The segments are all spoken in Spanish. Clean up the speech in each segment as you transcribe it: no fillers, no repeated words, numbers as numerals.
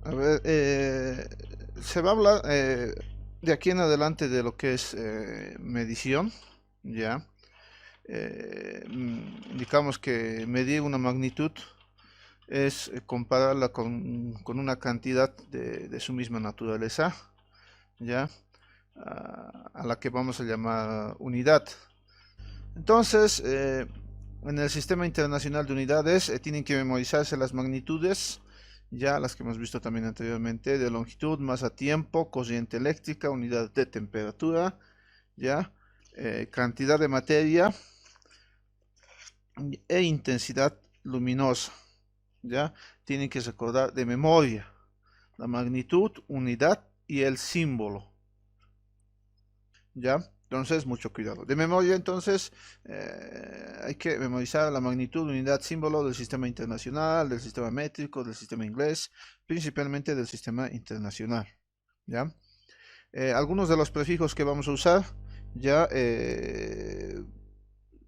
A ver, se va a hablar de aquí en adelante de lo que es medición, ¿ya? Indicamos que medir una magnitud es compararla con una cantidad de su misma naturaleza, ¿ya? A la que vamos a llamar unidad. Entonces, en el sistema internacional de unidades tienen que memorizarse las magnitudes, ya las que hemos visto también anteriormente, de longitud, masa, tiempo, corriente eléctrica, unidad de temperatura, ya, cantidad de materia e intensidad luminosa, ya. Tienen que recordar de memoria la magnitud, unidad y el símbolo, ya. Entonces, mucho cuidado. De memoria, entonces, hay que memorizar la magnitud, unidad, símbolo del sistema internacional, del sistema métrico, del sistema inglés, principalmente del sistema internacional, ¿ya? Algunos de los prefijos que vamos a usar, ya,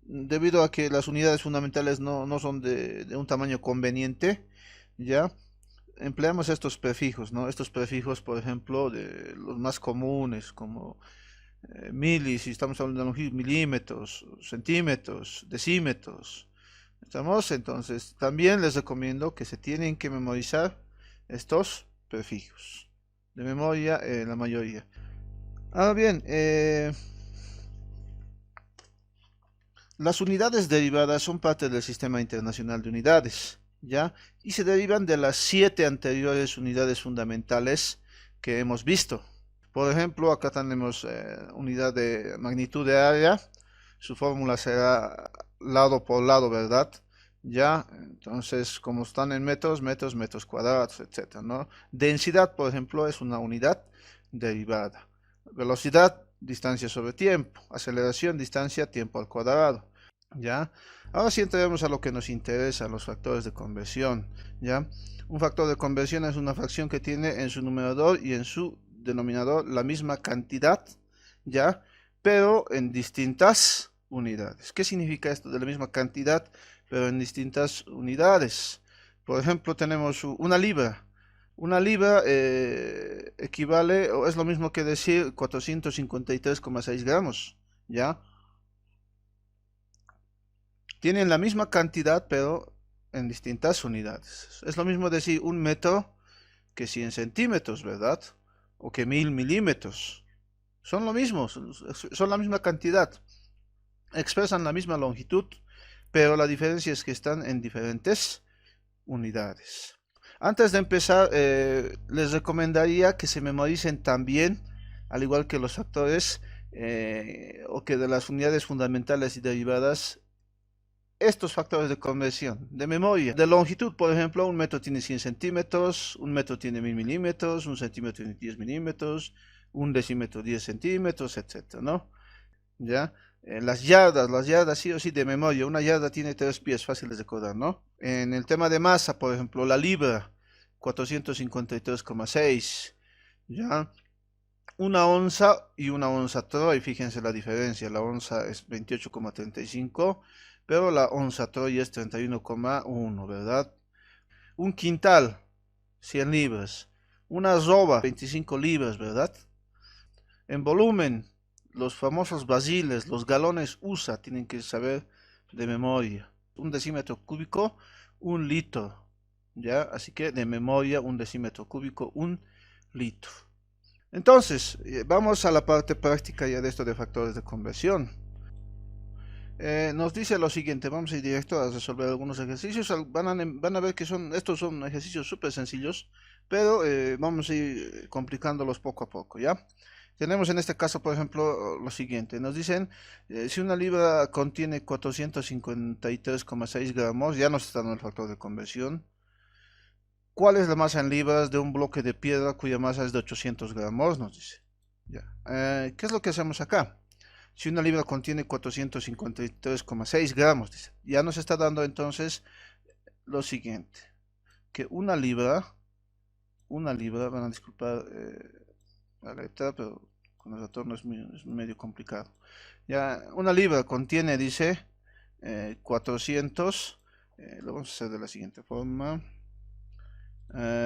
debido a que las unidades fundamentales no son de un tamaño conveniente, ya, empleamos estos prefijos, ¿no? Estos prefijos, por ejemplo, de los más comunes, como milis, si estamos hablando de longitud, milímetros, centímetros, decímetros. ¿Estamos? Entonces, también les recomiendo que se tienen que memorizar estos prefijos. De memoria, la mayoría. Ahora bien, las unidades derivadas son parte del sistema internacional de unidades, ¿ya? Y se derivan de las 7 anteriores unidades fundamentales que hemos visto. Por ejemplo, acá tenemos unidad de magnitud de área. Su fórmula será lado por lado, ¿verdad? Ya, entonces, como están en metros, metros, metros cuadrados, etcétera, ¿no? Densidad, por ejemplo, es una unidad derivada. Velocidad, distancia sobre tiempo. Aceleración, distancia, tiempo al cuadrado. ¿Ya? Ahora sí entremos a lo que nos interesa, los factores de conversión, ¿ya? Un factor de conversión es una fracción que tiene en su numerador y en su denominador la misma cantidad, ¿ya? Pero en distintas unidades. ¿Qué significa esto de la misma cantidad, pero en distintas unidades? Por ejemplo, tenemos una libra. Una libra equivale, o es lo mismo que decir 453,6 gramos, ¿ya? Tienen la misma cantidad, pero en distintas unidades. Es lo mismo decir un metro que 100 centímetros, ¿verdad? O que 1000 milímetros. Son lo mismo, son la misma cantidad. Expresan la misma longitud, pero la diferencia es que están en diferentes unidades. Antes de empezar, les recomendaría que se memoricen también, al igual que los factores, o que de las unidades fundamentales y derivadas, estos factores de conversión, de memoria, de longitud, por ejemplo, un metro tiene 100 centímetros, un metro tiene 1000 milímetros, un centímetro tiene 10 milímetros, un decímetro 10 centímetros, etcétera, ¿no? ¿Ya? Las yardas sí o sí de memoria, una yarda tiene 3 pies, fáciles de recordar, ¿no? En el tema de masa, por ejemplo, la libra, 453,6, ¿ya? Una onza y una onza Troy, fíjense la diferencia, la onza es 28,35, pero la onza Troy es 31,1, ¿verdad? Un quintal, 100 libras. Una arroba, 25 libras, ¿verdad? En volumen, los famosos basiles, los galones USA, tienen que saber de memoria. Un decímetro cúbico, un litro, ¿ya? Así que de memoria, un decímetro cúbico, un litro. Entonces, vamos a la parte práctica ya de esto de factores de conversión. Nos dice lo siguiente, vamos a ir directo a resolver algunos ejercicios. Van a ver que estos son ejercicios súper sencillos, pero vamos a ir complicándolos poco a poco, ¿ya? Tenemos en este caso, por ejemplo, lo siguiente. Nos dicen, si una libra contiene 453,6 gramos, ya nos está dando el factor de conversión. ¿Cuál es la masa en libras de un bloque de piedra cuya masa es de 800 gramos? Nos dice. Ya. ¿Qué es lo que hacemos acá? Si una libra contiene 453,6 gramos, dice, ya nos está dando entonces lo siguiente, que una libra, van a disculpar la letra, pero con el retorno es medio complicado. Ya, una libra contiene, dice, 400, lo vamos a hacer de la siguiente forma.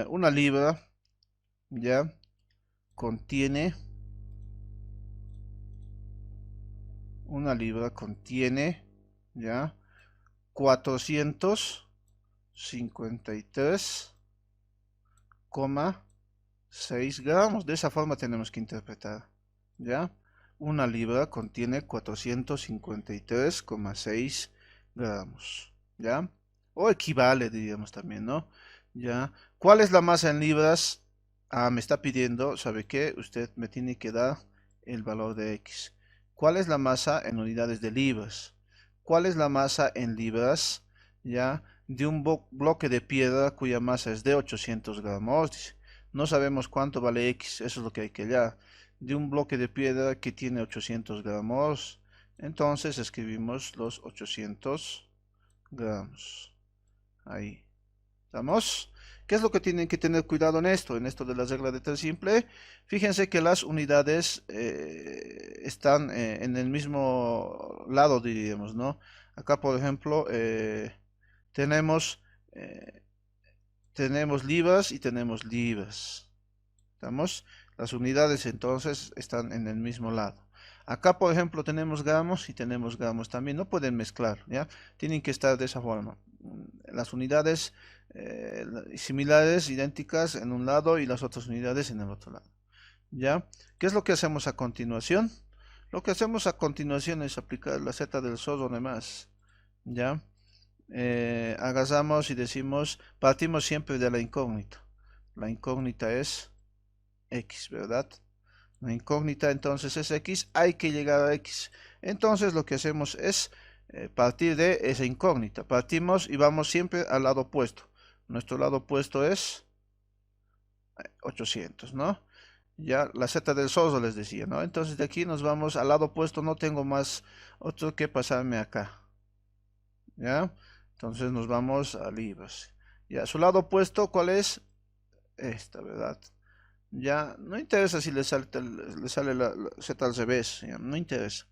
Una libra ya contiene, una libra contiene, ya 453,6 gramos. De esa forma tenemos que interpretar, ya. Una libra contiene 453,6 gramos, ya. O equivale, diríamos también, ¿no? Ya. ¿Cuál es la masa en libras? Ah, me está pidiendo, ¿sabe qué? Usted me tiene que dar el valor de X. ¿Cuál es la masa en unidades de libras? ¿Cuál es la masa en libras, ya, de un bloque de piedra cuya masa es de 800 gramos? Dice. No sabemos cuánto vale X, eso es lo que hay que hallar. De un bloque de piedra que tiene 800 gramos, entonces escribimos los 800 gramos. Ahí. ¿Estamos? ¿Qué es lo que tienen que tener cuidado en esto de la regla de tres simple? Fíjense que las unidades están en el mismo lado, diríamos, ¿no? Acá, por ejemplo, tenemos, eh, tenemos libras y tenemos libras. ¿Estamos? Las unidades entonces están en el mismo lado. Acá, por ejemplo, tenemos gramos y tenemos gramos también. No pueden mezclar, ¿ya? Tienen que estar de esa forma. Las unidades similares, idénticas en un lado y las otras unidades en el otro lado. ¿Ya? ¿Qué es lo que hacemos a continuación? Lo que hacemos a continuación es aplicar la Z del SOS o demás. ¿Ya? Agarramos y decimos, partimos siempre de la incógnita. La incógnita es X, ¿verdad? La incógnita entonces es X, hay que llegar a X. Entonces lo que hacemos es partir de esa incógnita. Partimos y vamos siempre al lado opuesto. Nuestro lado opuesto es 800, ¿no? Ya la Z del soso les decía, ¿no? Entonces de aquí nos vamos al lado opuesto, no tengo más otro que pasarme acá. ¿Ya? Entonces nos vamos a libras. Ya, su lado opuesto, ¿cuál es? Esta, ¿verdad? Ya, no interesa si le sale la Z al revés, ya, no interesa.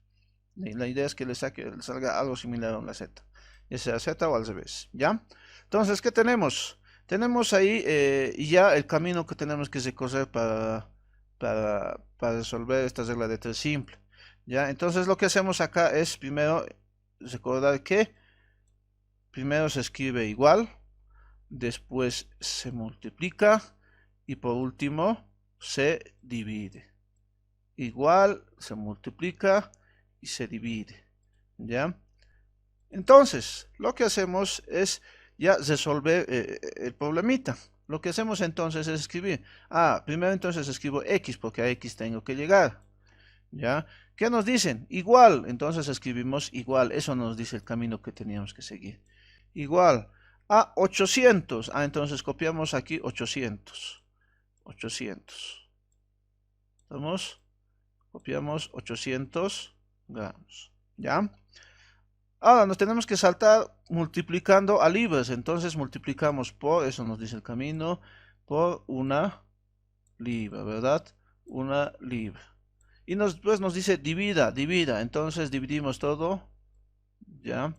La idea es que le salga algo similar a la Z, ya sea Z o al revés, ¿ya? Entonces, ¿qué tenemos? Tenemos ahí ya el camino que tenemos que recorrer para resolver esta regla de tres simple, ¿ya? Entonces, lo que hacemos acá es primero recordar que primero se escribe igual, después se multiplica y por último se divide. Igual se multiplica y se divide, ¿ya? Entonces, lo que hacemos es ya resolver el problemita. Lo que hacemos entonces es escribir, primero entonces escribo X porque a X tengo que llegar, ¿ya? ¿Qué nos dicen? Igual, entonces escribimos igual, eso nos dice el camino que teníamos que seguir. Igual a 800, entonces copiamos aquí 800, 800, ¿estamos? Copiamos 800 gramos, ¿ya? Ahora nos tenemos que saltar multiplicando a libras, entonces multiplicamos por, eso nos dice el camino, por una libra, ¿verdad? Una libra. Y después nos dice divida, entonces dividimos todo, ¿ya?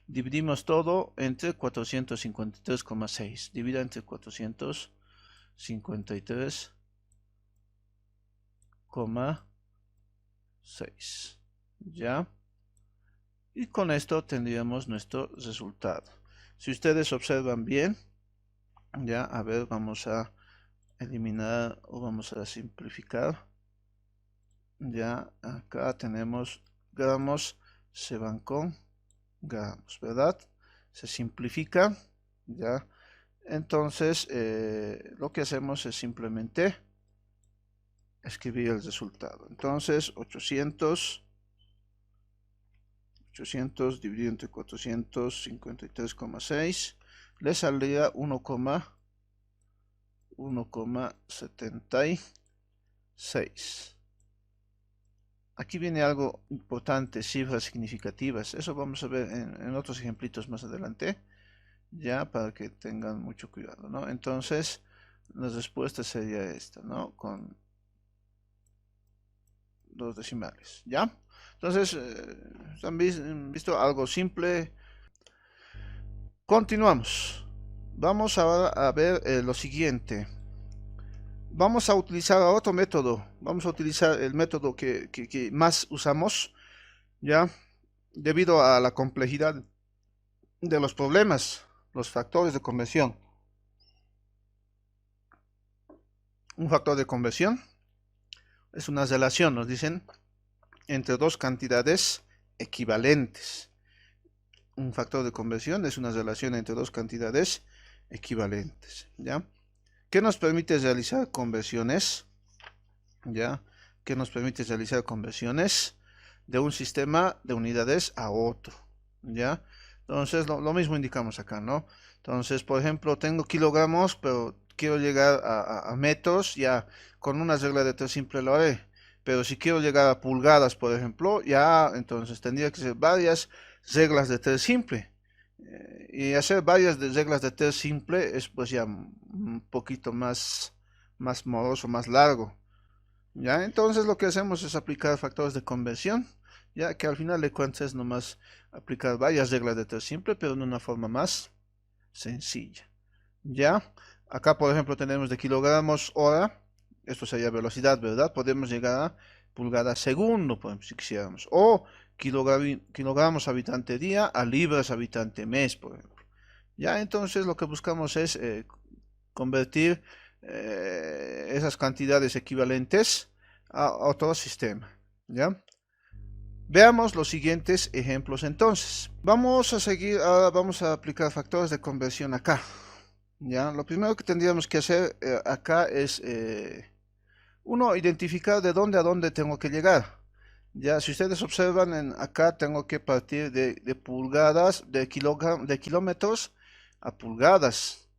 Dividimos todo entre 453,6. Divida entre 453,6, ¿ya? Y con esto tendríamos nuestro resultado. Si ustedes observan bien, ya, a ver, vamos a eliminar o vamos a simplificar. Ya, acá tenemos gramos, se van con gramos, ¿verdad? Se simplifica, ya. Entonces, lo que hacemos es simplemente escribir el resultado. Entonces, 800 dividido entre 453,6 le saldría 1,76. Aquí viene algo importante, cifras significativas. Eso vamos a ver en otros ejemplitos más adelante, ya para que tengan mucho cuidado, ¿no? Entonces, la respuesta sería esta, ¿no? Con dos decimales, ¿ya? Entonces, ¿han visto algo simple? Continuamos. Vamos ahora a ver lo siguiente. vamos a utilizar otro método. Vamos a utilizar el método que más usamos, ¿ya? Debido a la complejidad de los problemas, los factores de conversión. Un factor de conversión es una relación, nos dicen, entre dos cantidades equivalentes. Un factor de conversión es una relación entre dos cantidades equivalentes, ¿ya? ¿Qué nos permite realizar conversiones? ¿Ya? ¿Qué nos permite realizar conversiones de un sistema de unidades a otro? ¿Ya? Entonces, lo mismo indicamos acá, ¿no? Entonces, por ejemplo, tengo kilogramos, pero quiero llegar a metros, ya con una regla de tres simple lo haré. Pero si quiero llegar a pulgadas, por ejemplo, ya entonces tendría que ser varias reglas de tres simple. Y hacer varias reglas de tres simple es pues ya un poquito más moroso, más largo. ¿Ya? Entonces lo que hacemos es aplicar factores de conversión, ya que al final de cuentas es nomás aplicar varias reglas de tres simple, pero de una forma más sencilla. ¿Ya? Acá, por ejemplo, tenemos de kilogramos hora, esto sería velocidad, ¿verdad? Podemos llegar a pulgada segundo, por ejemplo, si quisiéramos. O kilogramos habitante día a libras habitante mes, por ejemplo. ¿Ya? Entonces lo que buscamos es convertir esas cantidades equivalentes a otro sistema. ¿Ya? Veamos los siguientes ejemplos entonces. Vamos a seguir, ahora vamos a aplicar factores de conversión acá. ¿Ya? Lo primero que tendríamos que hacer acá es, uno, identificar de dónde a dónde tengo que llegar. Ya, si ustedes observan, acá tengo que partir de pulgadas, de kilómetros a pulgadas.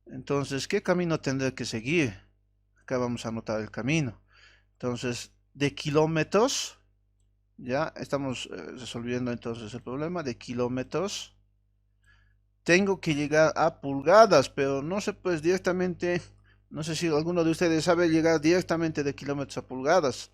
Entonces, ¿qué camino tendré que seguir? Acá vamos a anotar el camino. Entonces, de kilómetros, ya estamos resolviendo entonces el problema de kilómetros. Tengo que llegar a pulgadas, pero no sé pues directamente, no sé si alguno de ustedes sabe llegar directamente de kilómetros a pulgadas.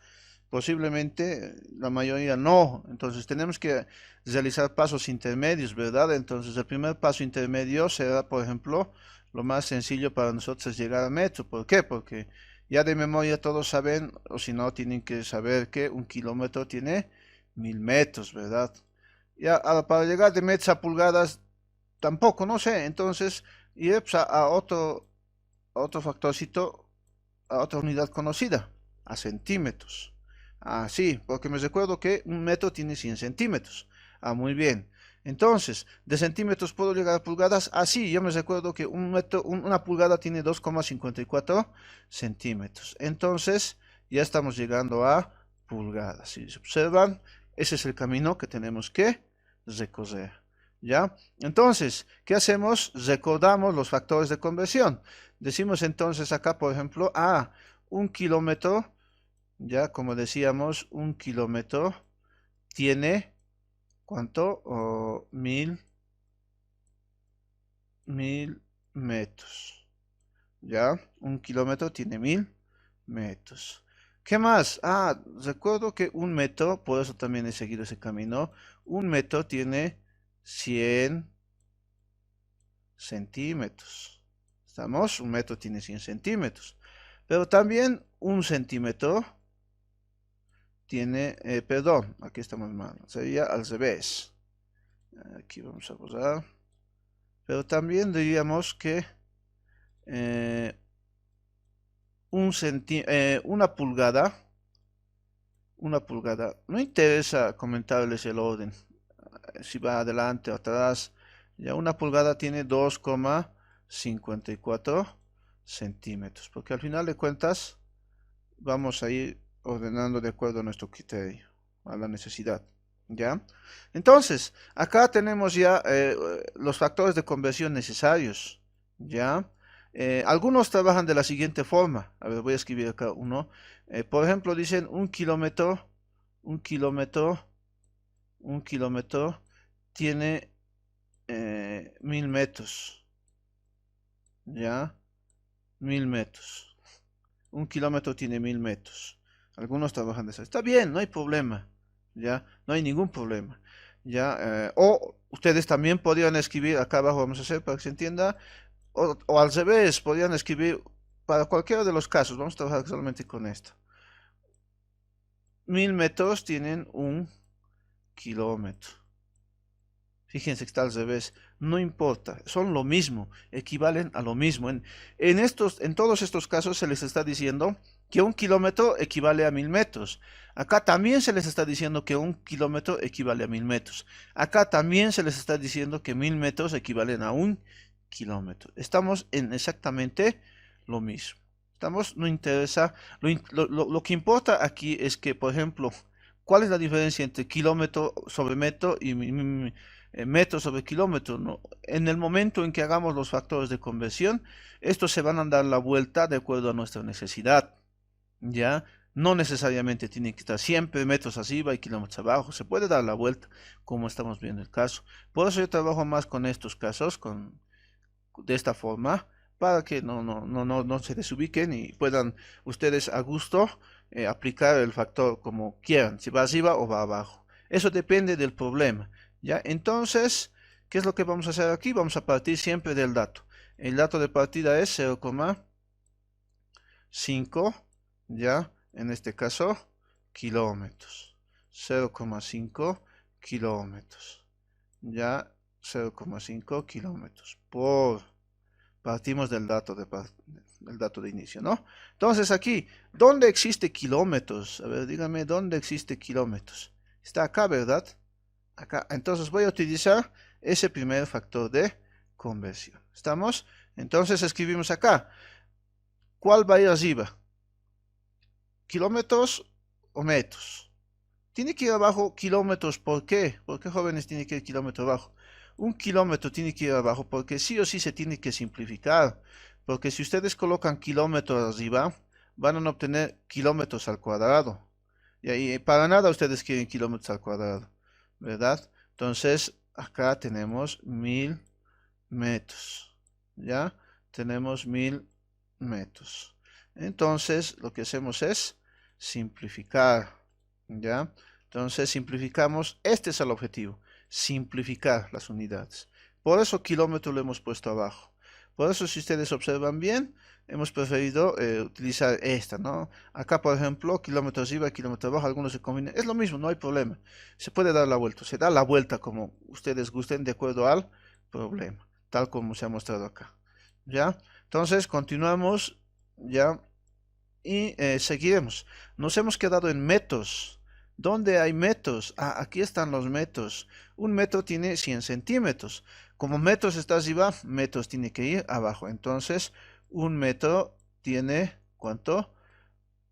Posiblemente la mayoría no. Entonces tenemos que realizar pasos intermedios, ¿verdad? Entonces el primer paso intermedio será, por ejemplo, lo más sencillo para nosotros es llegar a metro. ¿Por qué? Porque ya de memoria todos saben, o si no, tienen que saber que un kilómetro tiene 1000 metros, ¿verdad? Ya para llegar de metros a pulgadas, tampoco, no sé. Entonces, ir pues, a otro factorcito, a otra unidad conocida, a centímetros. Ah, sí, porque me recuerdo que un metro tiene 100 centímetros. Ah, muy bien. Entonces, de centímetros puedo llegar a pulgadas. Ah, sí, yo me recuerdo que un metro, una pulgada tiene 2,54 centímetros. Entonces, ya estamos llegando a pulgadas. Si se observan, ese es el camino que tenemos que recorrer. ¿Ya? Entonces, ¿qué hacemos? Recordamos los factores de conversión. Decimos entonces acá, por ejemplo, un kilómetro, ya como decíamos, un kilómetro tiene, ¿cuánto? 1000 metros. ¿Ya? Un kilómetro tiene 1000 metros. ¿Qué más? Recuerdo que un metro, por eso también he seguido ese camino, un metro tiene 100 centímetros. ¿Estamos? Un metro tiene 100 centímetros. Pero también un centímetro tiene, perdón, aquí estamos mal, sería al revés. Aquí vamos a borrar. Pero también diríamos que eh, una pulgada, no interesa comentarles el orden, si va adelante o atrás, ya una pulgada tiene 2,54 centímetros, porque al final de cuentas vamos a ir ordenando de acuerdo a nuestro criterio, a la necesidad. ¿Ya? Entonces, acá tenemos ya los factores de conversión necesarios. ¿Ya? Algunos trabajan de la siguiente forma. A ver, voy a escribir acá uno. Por ejemplo, dicen un kilómetro, un kilómetro tiene 1000 metros. ¿Ya? 1000 metros. Un kilómetro tiene 1000 metros. Algunos trabajan de eso. Está bien, no hay problema. Ya, no hay ningún problema. Ya, o ustedes también podrían escribir, acá abajo vamos a hacer para que se entienda, o al revés, podrían escribir para cualquiera de los casos, vamos a trabajar solamente con esto. 1000 metros tienen 1 kilómetro. Fíjense que está al revés. No importa, son lo mismo, equivalen a lo mismo. En todos estos casos se les está diciendo que 1 kilómetro equivale a 1000 metros. Acá también se les está diciendo que 1 kilómetro equivale a 1000 metros. Acá también se les está diciendo que 1000 metros equivalen a 1 kilómetro. Estamos en exactamente lo mismo. No interesa. Lo que importa aquí es que, por ejemplo, ¿cuál es la diferencia entre kilómetro sobre metro y metro sobre kilómetro? ¿No? En el momento en que hagamos los factores de conversión, estos se van a dar la vuelta de acuerdo a nuestra necesidad. ¿Ya? No necesariamente tiene que estar siempre metros arriba y kilómetros abajo. Se puede dar la vuelta, como estamos viendo el caso. Por eso yo trabajo más con estos casos, de esta forma, para que no se desubiquen y puedan ustedes a gusto aplicar el factor como quieran, si va arriba o va abajo. Eso depende del problema. ¿Ya? Entonces, ¿qué es lo que vamos a hacer aquí? Vamos a partir siempre del dato. El dato de partida es 0,5, ya, en este caso, kilómetros. 0,5 kilómetros. Ya, 0,5 kilómetros. Partimos del dato de inicio, ¿no? Entonces aquí, ¿dónde existe kilómetros? A ver, dígame, ¿dónde existe kilómetros? Está acá, ¿verdad? Acá. Entonces voy a utilizar ese primer factor de conversión. ¿Estamos? Entonces escribimos acá. ¿Cuál va a ir arriba? ¿Kilómetros o metros? Tiene que ir abajo kilómetros. ¿Por qué? ¿Por qué, jóvenes, tiene que ir kilómetro abajo? 1 kilómetro tiene que ir abajo porque sí o sí se tiene que simplificar. Porque si ustedes colocan kilómetros arriba, van a obtener kilómetros al cuadrado. Y ahí para nada ustedes quieren kilómetros al cuadrado, ¿verdad? Entonces, acá tenemos 1000 metros. ¿Ya? Tenemos 1000 metros. Entonces, lo que hacemos es simplificar. ¿Ya? Entonces, simplificamos. Este es el objetivo. Simplificar las unidades. Por eso kilómetro lo hemos puesto abajo. Por eso, si ustedes observan bien, hemos preferido utilizar esta, ¿no? Acá, por ejemplo, kilómetro arriba, kilómetro abajo, algunos se combinan. Es lo mismo, no hay problema. Se puede dar la vuelta. Se da la vuelta como ustedes gusten de acuerdo al problema, tal como se ha mostrado acá. ¿Ya? Entonces, continuamos, ¿ya? Y seguiremos. Nos hemos quedado en metros. ¿Dónde hay metros? Ah, aquí están los metros. Un metro tiene 100 centímetros. Como metros está arriba, metros tiene que ir abajo. Entonces, un metro tiene, ¿cuánto?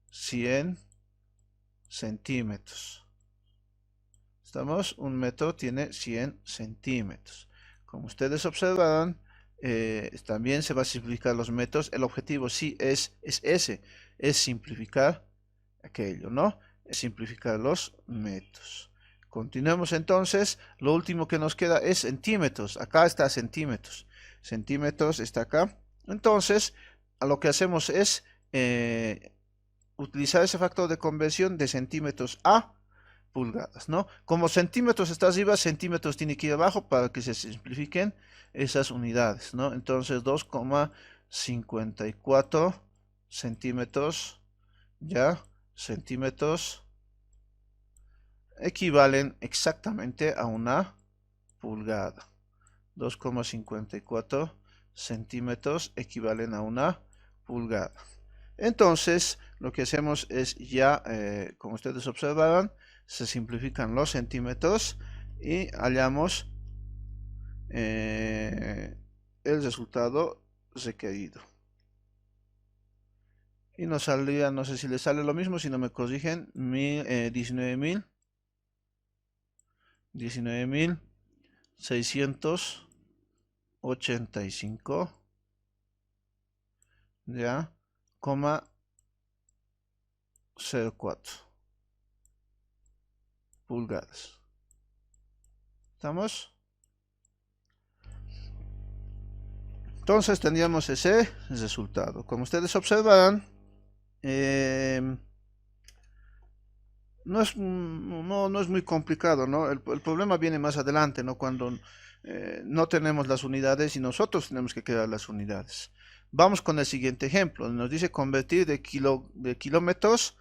100 centímetros. ¿Estamos? Un metro tiene 100 centímetros. Como ustedes observarán, también se va a simplificar los metros. El objetivo sí es ese, es simplificar aquello, ¿no? Es simplificar los metros. Continuemos entonces. Lo último que nos queda es centímetros. Acá está centímetros. Centímetros está acá. Entonces, a lo que hacemos es utilizar ese factor de conversión de centímetros a pulgadas, ¿no? Como centímetros está arriba, centímetros tiene que ir abajo para que se simplifiquen esas unidades, ¿no? Entonces 2,54 centímetros, ya, centímetros equivalen exactamente a una pulgada. 2,54 centímetros equivalen a una pulgada. Entonces, lo que hacemos es ya, como ustedes observarán, se simplifican los centímetros y hallamos el resultado requerido. Y nos saldría, no sé si les sale lo mismo, si no me corrigen, 19.685, ya, 04 pulgadas. ¿Estamos? Entonces tendríamos ese resultado. Como ustedes observarán, no es muy complicado, ¿no? El problema viene más adelante, ¿no? Cuando no tenemos las unidades y nosotros tenemos que crear las unidades. Vamos con el siguiente ejemplo. Nos dice convertir de kilómetros.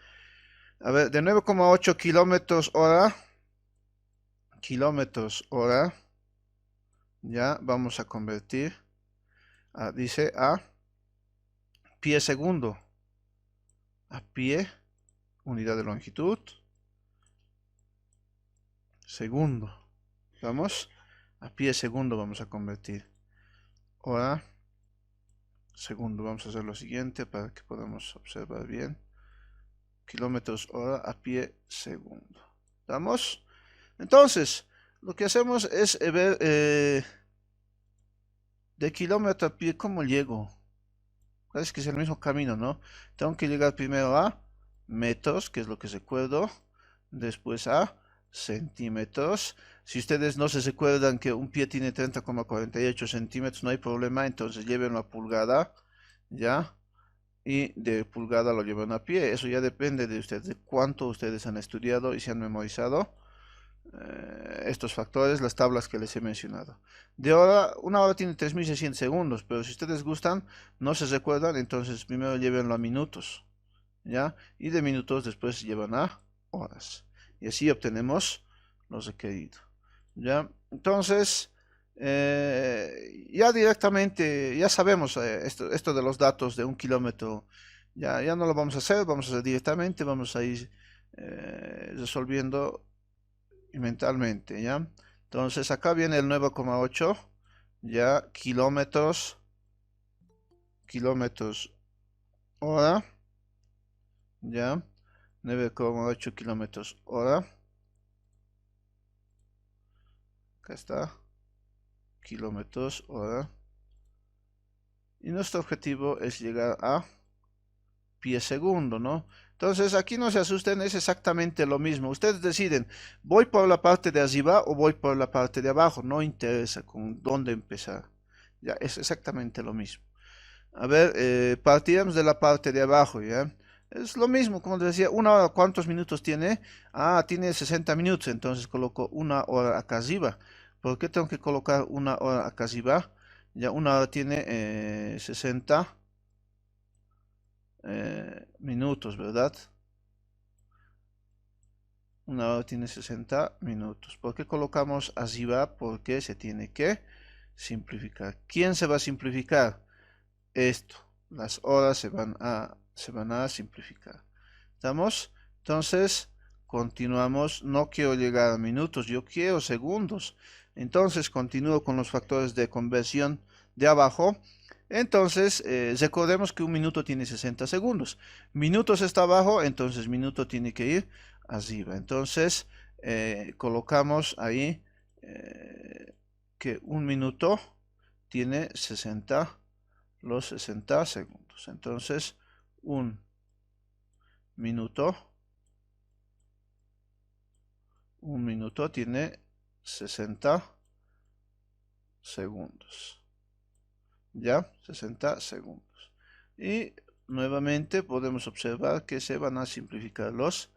A ver, de 9,8 kilómetros hora. Kilómetros hora. Ya, vamos a convertir. Dice a pie segundo. A pie, unidad de longitud. Segundo. Vamos. A pie segundo vamos a convertir. Hora. Segundo. Vamos a hacer lo siguiente para que podamos observar bien. Kilómetros hora a pie segundo. ¿Vamos? Entonces, lo que hacemos es ver de kilómetro a pie cómo llego. Es que es el mismo camino, ¿no? Tengo que llegar primero a metros, que es lo que recuerdo. Después a centímetros. Si ustedes no se recuerdan que un pie tiene 30,48 centímetros, no hay problema. Entonces llévenlo a pulgada, ¿ya? Y de pulgada lo llevan a pie. Eso ya depende de ustedes, de cuánto ustedes han estudiado y se han memorizado estos factores, las tablas que les he mencionado. De hora, una hora tiene 3600 segundos, pero si ustedes gustan, no se recuerdan, entonces primero llévenlo a minutos, ¿ya? Y de minutos después llevan a horas. Y así obtenemos los requeridos, ¿ya? Entonces, ya directamente, ya sabemos esto de los datos de un kilómetro, ya no lo vamos a hacer, vamos a hacer directamente, vamos a ir resolviendo y mentalmente, ¿ya? Entonces acá viene el 9,8, ya, kilómetros hora, ya, 9,8 kilómetros hora, acá está, kilómetros hora, y nuestro objetivo es llegar a pie segundo, ¿no? Entonces aquí no se asusten, es exactamente lo mismo. Ustedes deciden, ¿voy por la parte de arriba o voy por la parte de abajo? No interesa con dónde empezar. Ya, es exactamente lo mismo. A ver, partiremos de la parte de abajo, ¿ya? Es lo mismo, como les decía, una hora, ¿cuántos minutos tiene? Tiene 60 minutos, entonces coloco una hora acá arriba. ¿Por qué tengo que colocar una hora acá arriba? Ya una hora tiene 60 minutos, ¿verdad? Una hora tiene 60 minutos. ¿Por qué colocamos arriba? Porque se tiene que simplificar. ¿Quién se va a simplificar? Esto. Las horas se van a simplificar. ¿Estamos? Entonces, continuamos. No quiero llegar a minutos, yo quiero segundos. Entonces, continúo con los factores de conversión de abajo. Entonces, recordemos que un minuto tiene 60 segundos. Minutos está abajo, entonces minuto tiene que ir arriba. Entonces, colocamos ahí que un minuto tiene los 60 segundos. Entonces, un minuto tiene 60 segundos. ¿Ya? 60 segundos. Y nuevamente podemos observar que se van a simplificar los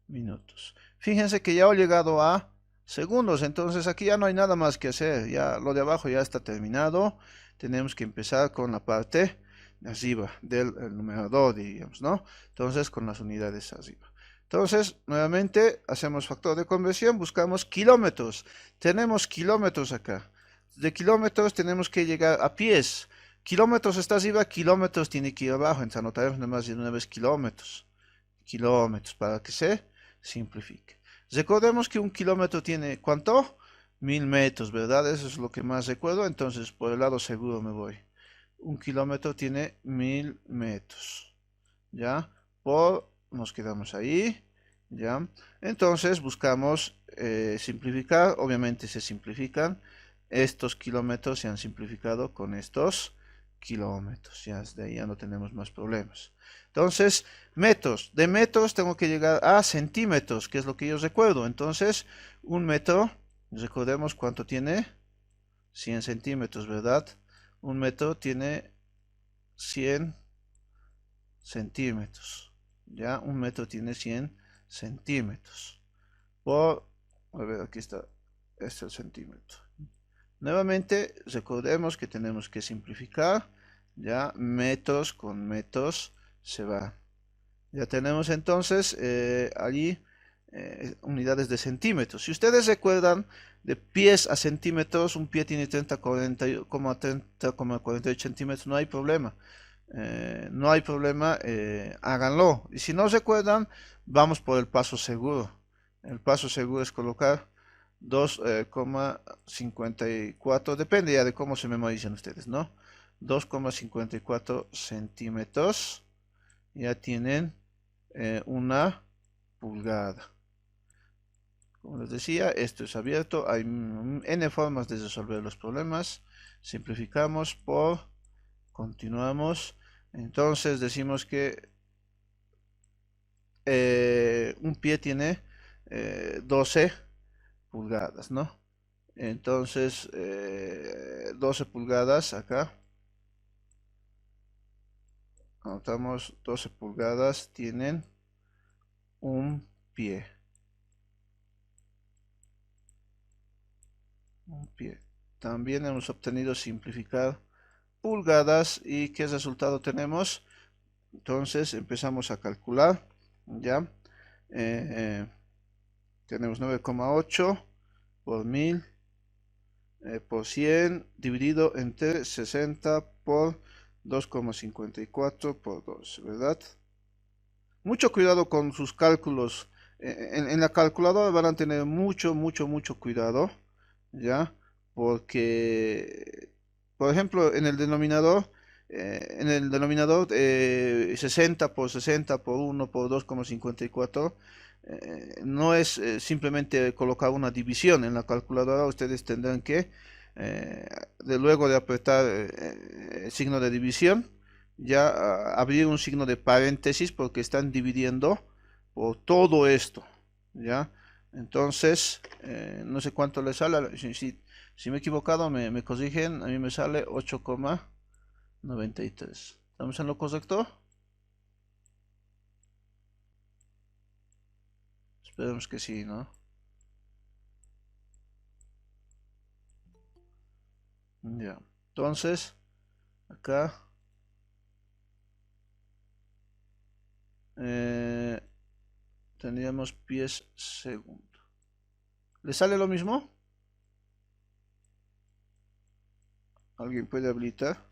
minutos. Fíjense que ya he llegado a segundos, entonces aquí ya no hay nada más que hacer. Ya lo de abajo ya está terminado. Tenemos que empezar con la parte de arriba del numerador, digamos, ¿no? Entonces con las unidades arriba. Entonces, nuevamente hacemos factor de conversión, buscamos kilómetros. Tenemos kilómetros acá. De kilómetros tenemos que llegar a pies. Kilómetros está arriba, kilómetros tiene que ir abajo. Entonces anotaremos nada más de una vez kilómetros. Kilómetros para que se simplifique. Recordemos que un kilómetro tiene, ¿cuánto? 1000 metros, ¿verdad? Eso es lo que más recuerdo. Entonces, por el lado seguro me voy. Un kilómetro tiene 1000 metros. ¿Ya? Nos quedamos ahí. ¿Ya? Entonces, buscamos simplificar. Obviamente se simplifican. Estos kilómetros se han simplificado con estos kilómetros. Ya de ahí ya no tenemos más problemas. Entonces, metros. De metros tengo que llegar a centímetros, que es lo que yo recuerdo. Entonces, un metro, recordemos cuánto tiene. 100 centímetros, ¿verdad? Un metro tiene 100 centímetros. Ya, un metro tiene 100 centímetros. A ver, aquí está. Este es el centímetro. Nuevamente, recordemos que tenemos que simplificar. ya metros con metros se va. Ya tenemos entonces allí unidades de centímetros. Si ustedes recuerdan, de pies a centímetros, un pie tiene 30,48 centímetros, no hay problema. No hay problema, háganlo. Y si no recuerdan, vamos por el paso seguro. El paso seguro es colocar 2,54, depende ya de cómo se memoricen ustedes, ¿no? 2,54 centímetros, ya tienen una pulgada. Como les decía, esto es abierto, hay n formas de resolver los problemas. Simplificamos por, continuamos. Entonces decimos que un pie tiene 12 pulgadas, ¿no? Entonces 12 pulgadas acá. Anotamos 12 pulgadas tienen un pie. Un pie. También hemos obtenido simplificar pulgadas y ¿qué resultado tenemos? Entonces empezamos a calcular, ya. Tenemos 9,8 por 1000 por 100 dividido entre 60 por 2,54 por 2, ¿verdad? Mucho cuidado con sus cálculos. En la calculadora van a tener mucho cuidado, ¿ya? Porque, por ejemplo, en el denominador 60 por 60 por 1 por 2,54, no es simplemente colocar una división. En la calculadora ustedes tendrán que, luego de apretar el signo de división, ya abrir un signo de paréntesis porque están dividiendo por todo esto, ¿ya? Entonces, no sé cuánto le sale, si me he equivocado me corrigen, a mí me sale 8,93. ¿Estamos en lo correcto? Esperemos que sí, ¿no? Ya, entonces, acá eh, tendríamos pies segundo. ¿Le sale lo mismo? ¿Alguien puede habilitar?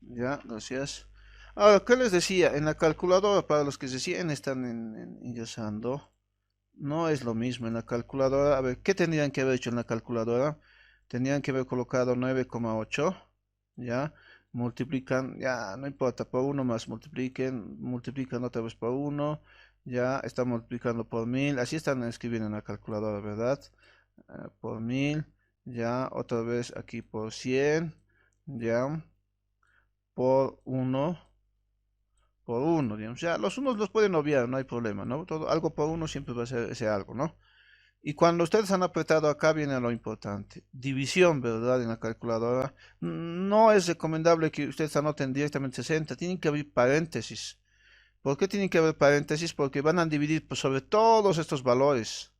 Ya, gracias. Ahora, ¿qué les decía? En la calculadora, para los que recién están ingresando, no es lo mismo en la calculadora. A ver, ¿qué tendrían que haber hecho en la calculadora? Tendrían que haber colocado 9,8, ¿ya? Multiplican, ya, no importa, por uno más multiplican otra vez por uno, ya, están multiplicando por 1000, así están escribiendo en la calculadora, ¿verdad? Por 1000, ya, otra vez aquí por 100, ya, por uno, digamos. Ya, los unos los pueden obviar, no hay problema, ¿no? Todo, algo por uno siempre va a ser ese algo, ¿no? Y cuando ustedes han apretado acá viene lo importante. División, ¿verdad? En la calculadora. No es recomendable que ustedes anoten directamente 60. Tienen que abrir paréntesis. ¿Por qué tienen que haber paréntesis? Porque van a dividir pues, sobre todos estos valores.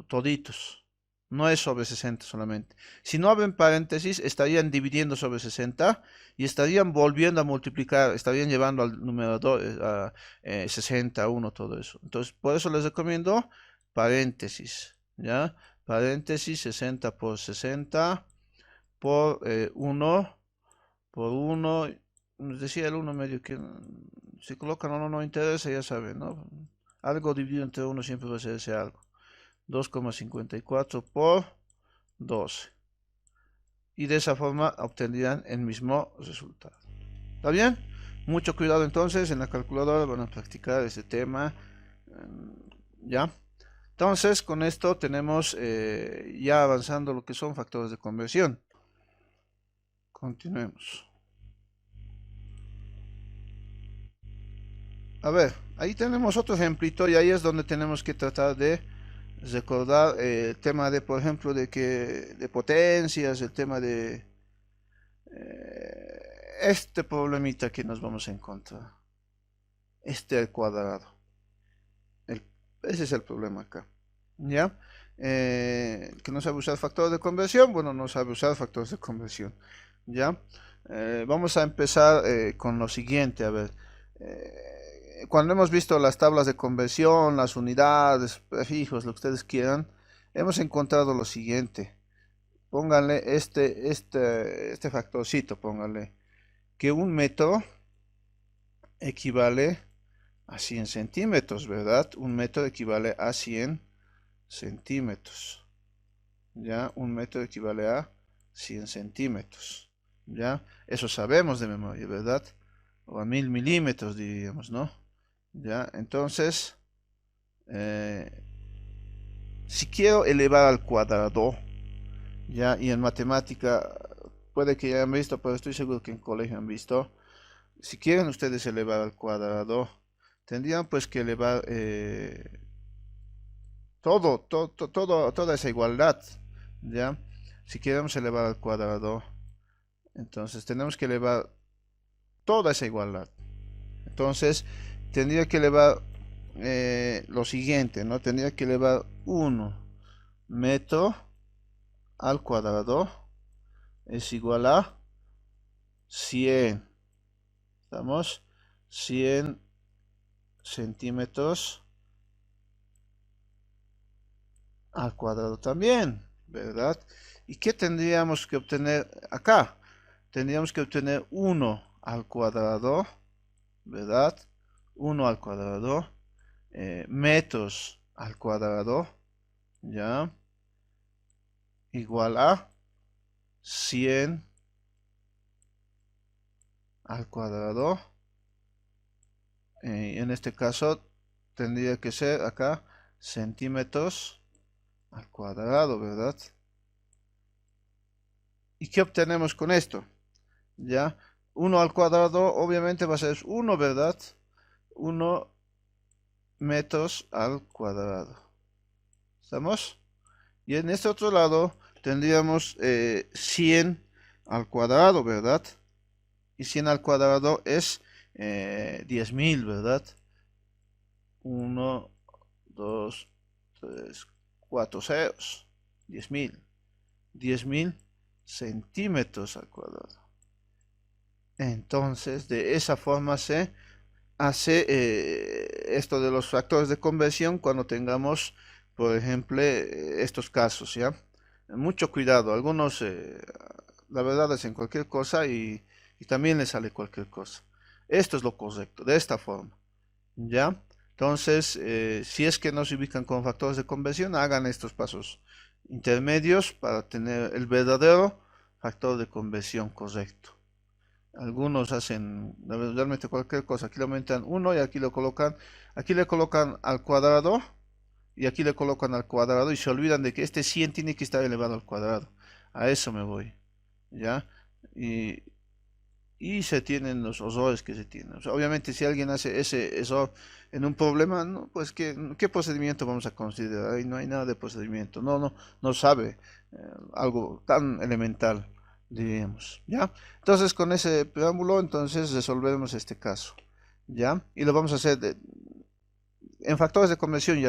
Toditos. No es sobre 60 solamente. Si no abren paréntesis, estarían dividiendo sobre 60 y estarían volviendo a multiplicar, estarían llevando al numerador a 60, 1, todo eso. Entonces, por eso les recomiendo paréntesis, ¿ya? Paréntesis 60 por 60 por 1 por 1. Les decía el 1 medio que si colocan 1 no interesa, ya saben, ¿no? Algo dividido entre 1 siempre va a ser ese algo. 2,54 por 12. Y de esa forma obtendrían el mismo resultado. ¿Está bien? Mucho cuidado entonces en la calculadora, van a practicar este tema. ¿Ya? Entonces con esto tenemos ya avanzando lo que son factores de conversión. Continuemos. A ver, ahí tenemos otro ejemplito y ahí es donde tenemos que tratar de recordar el tema de, por ejemplo, de potencias, el tema de este problemita que nos vamos a encontrar. Este al cuadrado. El- Ese es el problema acá. ¿Ya? Que no sabe usar factores de conversión. Bueno, no sabe usar factores de conversión. ¿Ya? Vamos a empezar con lo siguiente, a ver. Cuando hemos visto las tablas de conversión, las unidades, prefijos, lo que ustedes quieran, hemos encontrado lo siguiente. Pónganle este factorcito, pónganle que un metro equivale a 100 centímetros, ¿verdad? Un metro equivale a 100 centímetros. ¿Ya? Un metro equivale a 100 centímetros. ¿Ya? Eso sabemos de memoria, ¿verdad? O a 1000 milímetros, diríamos, ¿no? ¿Ya? Entonces, si quiero elevar al cuadrado, ¿ya? Y en matemática, puede que ya hayan visto, pero estoy seguro que en colegio han visto. Si quieren ustedes elevar al cuadrado, tendrían pues que elevar toda esa igualdad, ¿ya? Si queremos elevar al cuadrado, entonces tenemos que elevar toda esa igualdad. Entonces, tendría que elevar lo siguiente, ¿no? Tendría que elevar 1 metro al cuadrado es igual a 100. ¿Estamos? 100 centímetros al cuadrado también, ¿verdad? ¿Y qué tendríamos que obtener acá? Tendríamos que obtener 1 al cuadrado, ¿verdad? 1 al cuadrado, metros al cuadrado, ¿ya? Igual a 100 al cuadrado. En este caso tendría que ser acá centímetros al cuadrado, ¿verdad? ¿Y qué obtenemos con esto? ¿Ya? 1 al cuadrado obviamente va a ser 1, ¿verdad? 1 metros al cuadrado. ¿Estamos? Y en este otro lado tendríamos 100 al cuadrado, ¿verdad? Y 100 al cuadrado es 10.000, ¿verdad? 1, 2, 3, 4 ceros. 10.000. 10.000 centímetros al cuadrado. Entonces, de esa forma se hace esto de los factores de conversión cuando tengamos, por ejemplo, estos casos, ¿ya? Mucho cuidado, algunos, la verdad, hacen cualquier cosa y también les sale cualquier cosa. Esto es lo correcto, de esta forma, ¿ya? Entonces, si es que no se ubican con factores de conversión, hagan estos pasos intermedios para tener el verdadero factor de conversión correcto. Algunos hacen realmente cualquier cosa. Aquí le aumentan 1 y aquí le colocan al cuadrado y aquí le colocan al cuadrado y se olvidan de que este 100 tiene que estar elevado al cuadrado. A eso me voy, ¿ya? Y, y se tienen los errores que se tienen. O sea, obviamente si alguien hace ese error en un problema, no, pues ¿qué procedimiento vamos a considerar? Ahí no hay nada de procedimiento. No sabe algo tan elemental, diríamos, ¿ya? Entonces con ese preámbulo, entonces resolvemos este caso, ¿ya? Y lo vamos a hacer en factores de conversión,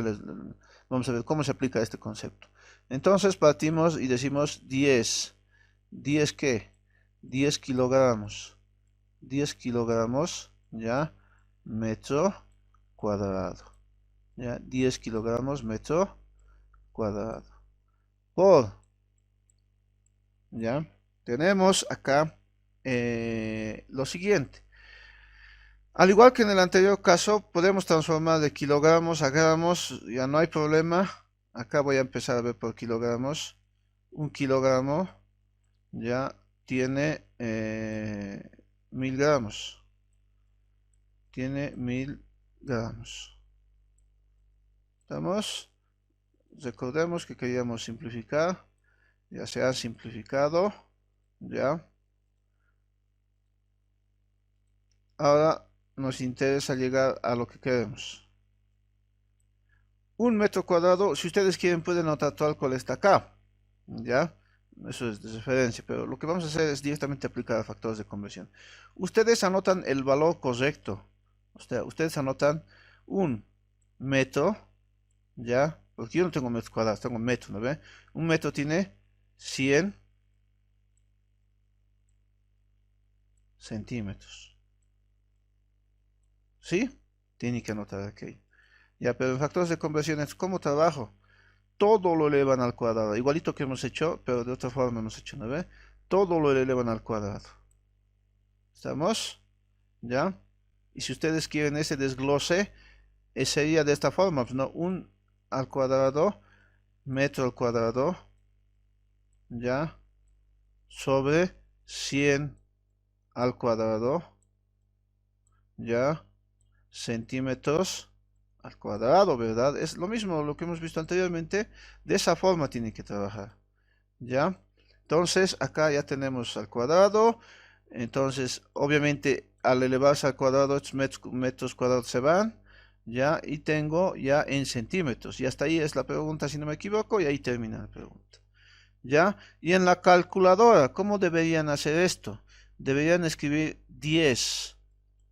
vamos a ver cómo se aplica este concepto. Entonces partimos y decimos 10. ¿10 qué? 10 kilogramos. 10 kilogramos, ¿ya? Metro cuadrado. ¿Ya? 10 kilogramos metro cuadrado. Por, ¿ya? Tenemos acá lo siguiente. Al igual que en el anterior caso, podemos transformar de kilogramos a gramos, ya no hay problema. Acá voy a empezar a ver por kilogramos. Un kilogramo ya tiene 1000 gramos. Tiene 1000 gramos. ¿Estamos? Recordemos que queríamos simplificar. Ya se ha simplificado. Ya. Ahora nos interesa llegar a lo que queremos. Un metro cuadrado, si ustedes quieren pueden anotar tal cual está acá. ¿Ya? Eso es de referencia, pero lo que vamos a hacer es directamente aplicar a factores de conversión. Ustedes anotan el valor correcto. Ustedes anotan un metro, ¿ya? Porque yo no tengo metros cuadrados, tengo metro, ¿no ve? Un metro tiene 100 centímetros. ¿Sí? Tiene que anotar aquí. Ya, pero en factores de conversión, ¿cómo trabajo? Todo lo elevan al cuadrado. Igualito que hemos hecho, pero de otra forma hemos hecho, ¿no ve? Todo lo elevan al cuadrado. ¿Estamos? ¿Ya? Y si ustedes quieren ese desglose, sería de esta forma, pues, ¿no? 1 al cuadrado, metro al cuadrado, ¿ya? Sobre 100 al cuadrado, ¿ya? Centímetros al cuadrado, ¿verdad? Es lo mismo lo que hemos visto anteriormente. De esa forma tiene que trabajar, ¿ya? Entonces, acá ya tenemos al cuadrado. Entonces, obviamente, al elevarse al cuadrado, estos metros cuadrados se van, ¿ya? Y tengo ya en centímetros. Y hasta ahí es la pregunta, si no me equivoco, y ahí termina la pregunta, ¿ya? Y en la calculadora, ¿cómo deberían hacer esto? Deberían escribir 10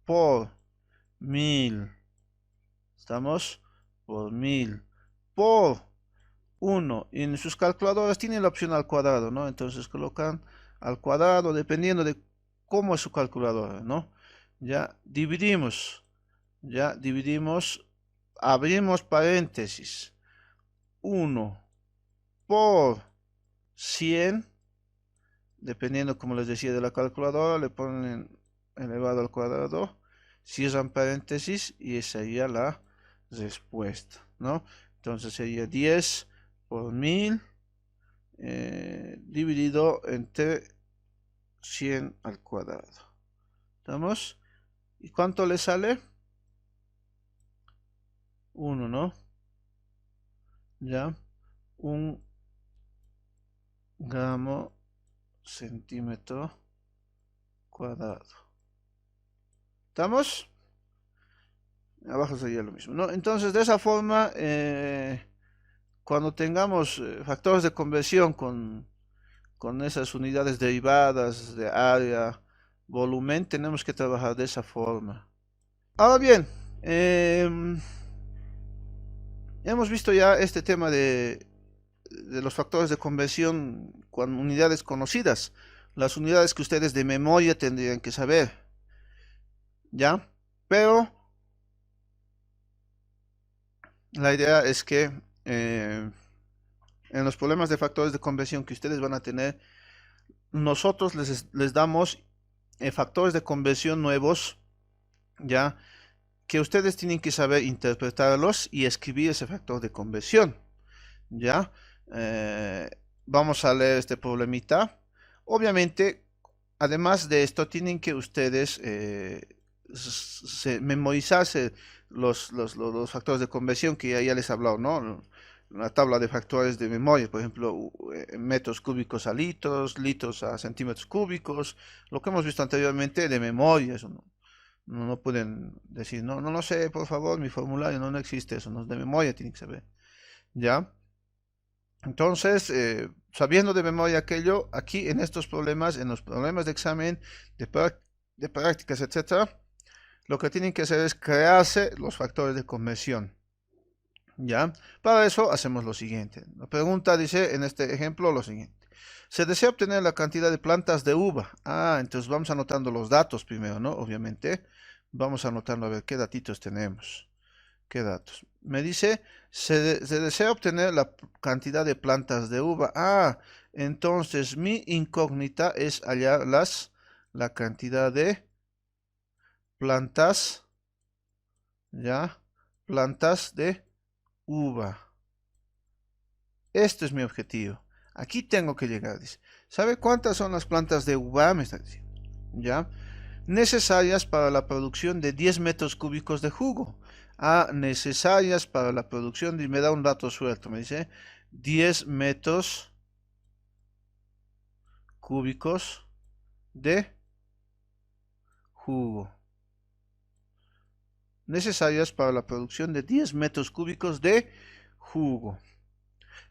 por 1000, ¿estamos? Por 1000, por 1. Y en sus calculadoras tienen la opción al cuadrado, ¿no? Entonces colocan al cuadrado, dependiendo de cómo es su calculadora, ¿no? Ya dividimos, abrimos paréntesis, 1 por 100, dependiendo, como les decía, de la calculadora, le ponen elevado al cuadrado, cierran paréntesis y esa sería la respuesta, ¿no? Entonces sería 10 por 1000 dividido entre 100 al cuadrado. ¿Estamos? ¿Y cuánto le sale? 1, ¿no? Ya. 1 gramo centímetro cuadrado. ¿Estamos? Abajo sería lo mismo, ¿no? Entonces, de esa forma, cuando tengamos factores de conversión con esas unidades derivadas de área, volumen, tenemos que trabajar de esa forma. Ahora bien, hemos visto ya este tema de los factores de conversión con unidades conocidas, las unidades que ustedes de memoria tendrían que saber, ¿ya? Pero la idea es que en los problemas de factores de conversión que ustedes van a tener, nosotros les damos factores de conversión nuevos, ¿ya? Que ustedes tienen que saber interpretarlos y escribir ese factor de conversión, ¿ya? Eh, Vamos a leer este problemita. Obviamente, además de esto, tienen que ustedes memorizarse los factores de conversión que ya les he hablado, ¿no? La tabla de factores de memoria, por ejemplo, metros cúbicos a litros, litros a centímetros cúbicos, lo que hemos visto anteriormente de memoria, eso no pueden decir, no lo sé, por favor, mi formulario no existe, eso no es de memoria, tienen que saber, ¿ya? Entonces, sabiendo de memoria aquello, aquí en estos problemas, en los problemas de examen, de prácticas, etcétera, lo que tienen que hacer es crearse los factores de conversión. ¿Ya? Para eso hacemos lo siguiente. La pregunta dice en este ejemplo lo siguiente. Se desea obtener la cantidad de plantas de uva. Entonces vamos anotando los datos primero, ¿no? Obviamente. Vamos anotando a ver qué datitos tenemos. ¿Qué datos? Me dice, se desea obtener la cantidad de plantas de uva. Entonces mi incógnita es hallar la cantidad de plantas, ¿ya? Plantas de uva. Esto es mi objetivo. Aquí tengo que llegar, dice. ¿Sabe cuántas son las plantas de uva? Me está diciendo. ¿Ya? Necesarias para la producción de 10 metros cúbicos de jugo. Necesarias para la producción de... Me da un dato suelto, me dice 10 metros cúbicos de jugo. Necesarias para la producción de 10 metros cúbicos de jugo.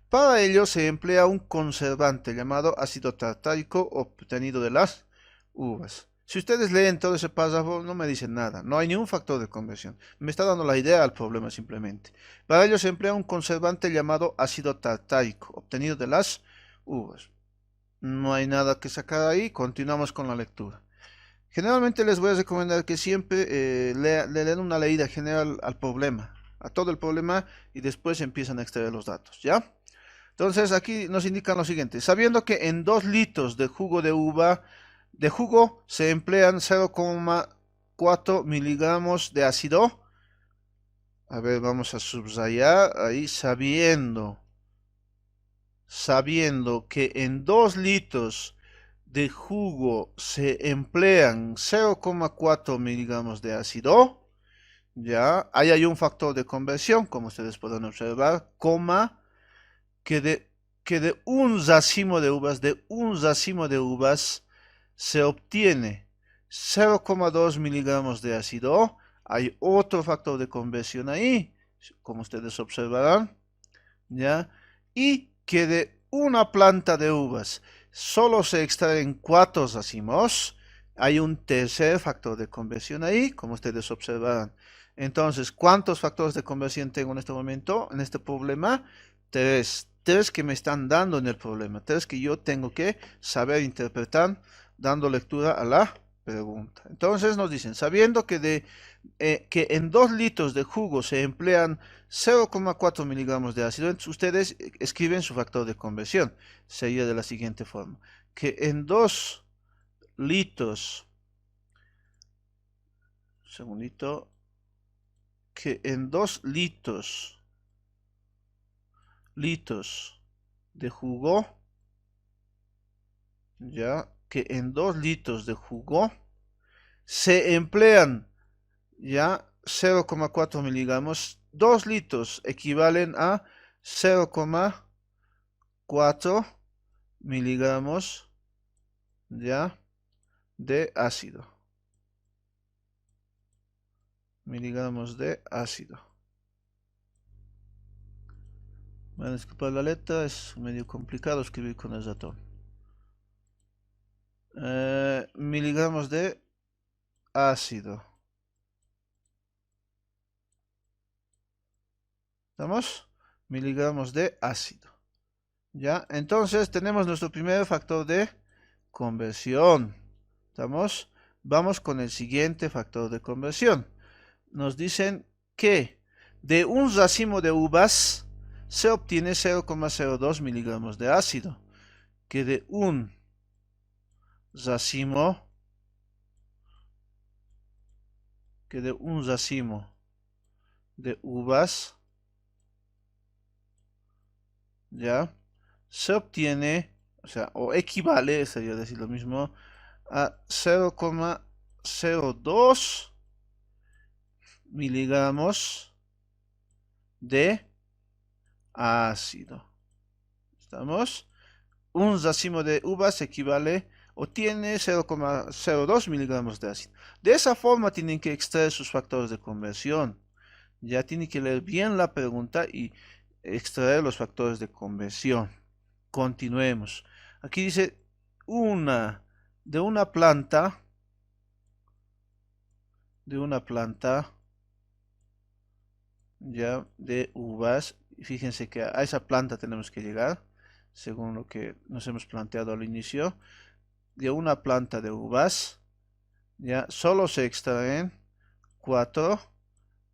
Para ello se emplea un conservante llamado ácido tartárico obtenido de las uvas. Si ustedes leen todo ese párrafo, no me dicen nada. No hay ni un factor de conversión. Me está dando la idea al problema simplemente. Para ello se emplea un conservante llamado ácido tartárico obtenido de las uvas. No hay nada que sacar ahí. Continuamos con la lectura. Generalmente les voy a recomendar que siempre le den una leída general al problema, a todo el problema, y después empiezan a extraer los datos, ¿ya? Entonces aquí nos indican lo siguiente: sabiendo que en 2 litros de jugo de uva, de jugo se emplean 0,4 miligramos de ácido. A ver, vamos a subrayar ahí: sabiendo que en 2 litros de jugo se emplean 0,4 miligramos de ácido, ya, ahí hay un factor de conversión, como ustedes pueden observar, coma, que de un racimo de uvas se obtiene 0,2 miligramos de ácido. Hay otro factor de conversión ahí, como ustedes observarán, ¿ya? Y que de una planta de uvas solo se extraen 4 racimos. Hay un tercer factor de conversión ahí, como ustedes observarán. Entonces, ¿cuántos factores de conversión tengo en este momento, en este problema? 3. 3 que me están dando en el problema. 3 que yo tengo que saber interpretar dando lectura a la pregunta. Entonces nos dicen: sabiendo que en 2 litros de jugo se emplean 0,4 miligramos de ácido, entonces ustedes escriben su factor de conversión. Sería de la siguiente forma: que en 2 litros, segundito, que en 2 litros de jugo, ya, que en 2 litros de jugo se emplean, ya, 0,4 miligramos. 2 litros equivalen a 0,4 miligramos, ya, de ácido. Miligramos de ácido. Me van a disculpar la letra, es medio complicado escribir con el ratón. Miligramos de ácido. ¿Estamos? Miligramos de ácido. ¿Ya? Entonces tenemos nuestro primer factor de conversión. ¿Estamos? Vamos con el siguiente factor de conversión. Nos dicen que de un racimo de uvas se obtiene 0,02 miligramos de ácido. Que de un racimo de uvas, ya, se obtiene, o sea, o equivale, sería decir lo mismo, a 0,02 miligramos de ácido. ¿Estamos? Un racimo de uvas equivale o tiene 0,02 miligramos de ácido. De esa forma tienen que extraer sus factores de conversión. Ya tienen que leer bien la pregunta y extraer los factores de conversión. Continuemos. Aquí dice de una planta, ya, de uvas. Fíjense que a esa planta tenemos que llegar, según lo que nos hemos planteado al inicio. De una planta de uvas, ya, solo se extraen 4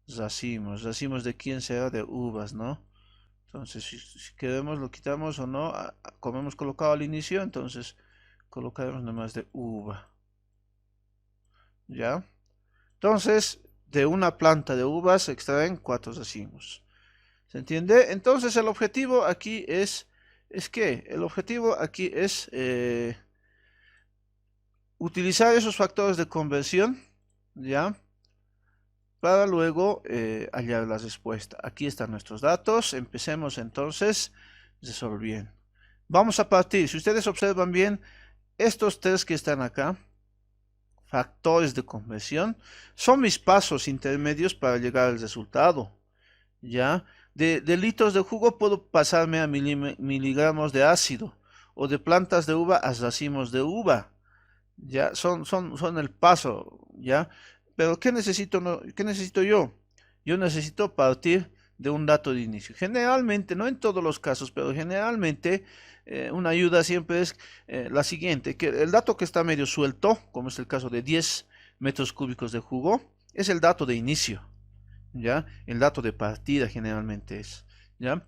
racimos. ¿Racimos de quién será? De uvas, ¿no? Entonces, si queremos, lo quitamos o no, como hemos colocado al inicio, entonces colocaremos nomás de uva. ¿Ya? Entonces, de una planta de uvas se extraen 4 racimos. ¿Se entiende? Entonces, el objetivo aquí el objetivo aquí es utilizar esos factores de conversión, ¿ya? Para luego hallar la respuesta. Aquí están nuestros datos. Empecemos entonces resolviendo. Vamos a partir, si ustedes observan bien, estos 3 que están acá, factores de conversión, son mis pasos intermedios para llegar al resultado. ¿Ya? De litros de jugo puedo pasarme a miligramos de ácido, o de plantas de uva a racimos de uva. ¿Ya? Son el paso, ¿ya? Pero ¿qué necesito yo? Yo necesito partir de un dato de inicio. Generalmente, no en todos los casos, pero generalmente una ayuda siempre es la siguiente, que el dato que está medio suelto, como es el caso de 10 metros cúbicos de jugo, es el dato de inicio, ¿ya? El dato de partida generalmente es, ¿ya?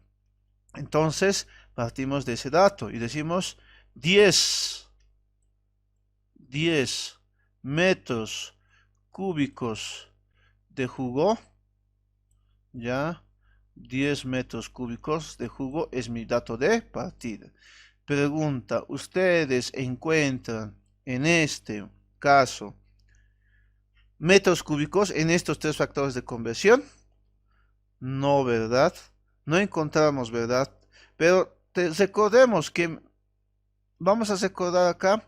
Entonces, partimos de ese dato y decimos 10 metros cúbicos de jugo, ya, 10 metros cúbicos de jugo es mi dato de partida. Pregunta, ¿ustedes encuentran en este caso metros cúbicos en estos tres factores de conversión? No, ¿verdad? No encontramos, ¿verdad? Pero recordemos que, vamos a recordar acá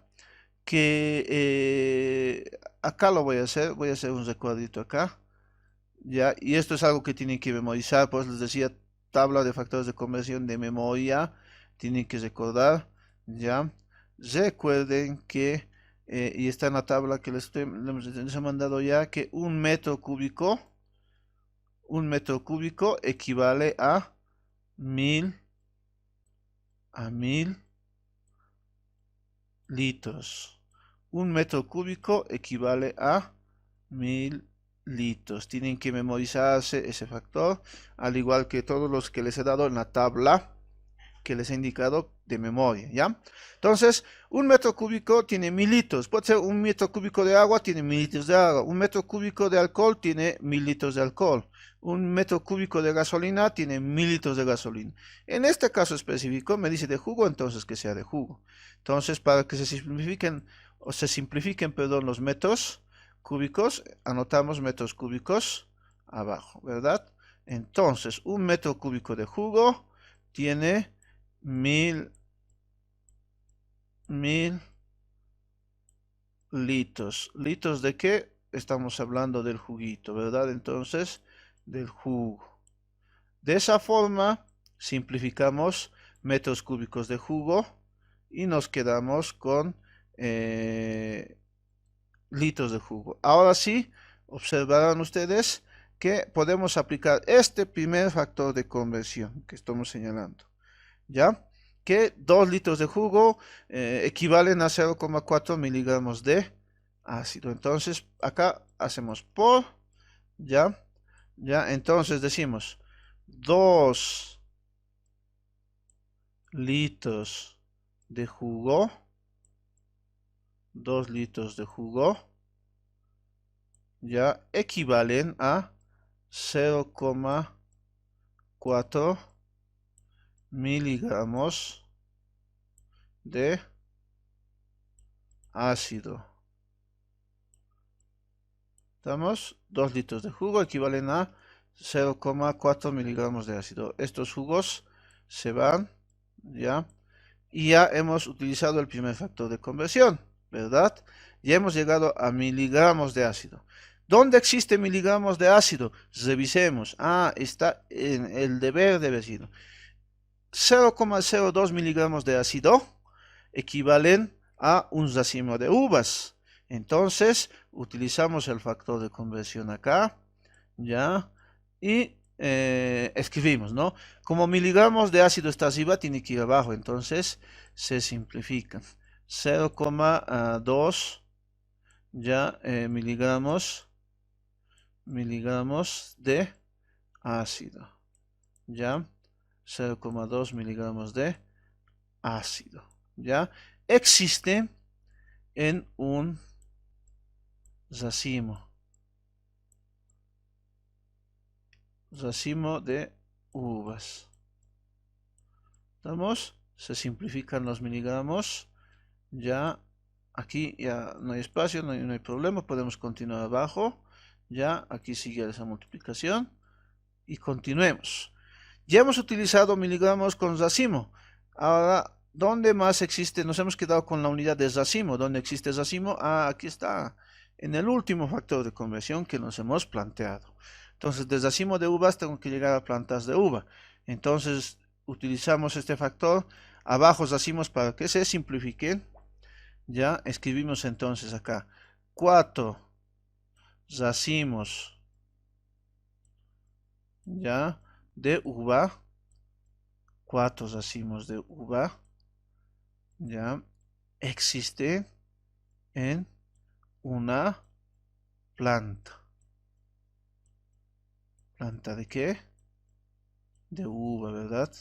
que acá lo voy a hacer un recuadrito acá, ya, y esto es algo que tienen que memorizar, pues les decía, tabla de factores de conversión de memoria, tienen que recordar, ya, recuerden que, y está en la tabla que les he mandado ya, que un metro cúbico equivale a 1000 litros. Un metro cúbico equivale a 1000 litros. Tienen que memorizarse ese factor, al igual que todos los que les he dado en la tabla que les he indicado de memoria, ¿ya? Entonces, un metro cúbico tiene 1000 litros. Puede ser un metro cúbico de agua, tiene 1000 litros de agua. Un metro cúbico de alcohol tiene 1000 litros de alcohol. Un metro cúbico de gasolina tiene 1000 litros de gasolina. En este caso específico me dice de jugo, entonces que sea de jugo. Entonces, para que se simplifiquen, perdón, los metros cúbicos, anotamos metros cúbicos abajo, ¿verdad? Entonces, un metro cúbico de jugo tiene 1000 litros. ¿Litros de qué? Estamos hablando del juguito, ¿verdad? Entonces, del jugo. De esa forma, simplificamos metros cúbicos de jugo y nos quedamos con litros de jugo. Ahora sí, observarán ustedes que podemos aplicar este primer factor de conversión que estamos señalando, ¿ya? Que 2 litros de jugo equivalen a 0,4 miligramos de ácido. Entonces, acá hacemos por, ¿ya? ¿Ya? Entonces decimos 2 litros de jugo, 2 litros de jugo, ya equivalen a 0,4 miligramos de ácido. ¿Estamos? 2 litros de jugo equivalen a 0,4 miligramos de ácido. Estos jugos se van, ¿ya? Y ya hemos utilizado el primer factor de conversión, ¿verdad? Ya hemos llegado a miligramos de ácido. ¿Dónde existe miligramos de ácido? Revisemos. Ah, está en el deber de vecino. 0,02 miligramos de ácido equivalen a un racimo de uvas. Entonces, utilizamos el factor de conversión acá, ¿ya? Y escribimos, ¿no? Como miligramos de ácido está arriba, tiene que ir abajo, entonces se simplifica. 0,2 ya miligramos de ácido, ¿ya? 0,2 miligramos de ácido, ¿ya? Existe en un racimo de uvas. ¿Estamos? Se simplifican los miligramos. Ya aquí ya no hay espacio, no hay problema. Podemos continuar abajo. Ya aquí sigue esa multiplicación. Y continuemos. Ya hemos utilizado miligramos con racimo. Ahora, ¿dónde más existe? Nos hemos quedado con la unidad de racimo. ¿Dónde existe racimo? Ah, aquí está. En el último factor de conversión que nos hemos planteado. Entonces, de racimo de uvas tengo que llegar a plantas de uva. Entonces, utilizamos este factor. Abajo racimos para que se simplifiquen. Ya escribimos entonces acá 4 racimos, ya, de uva, 4 racimos de uva, ya, existe en una planta. ¿Planta de qué? De uva, ¿verdad?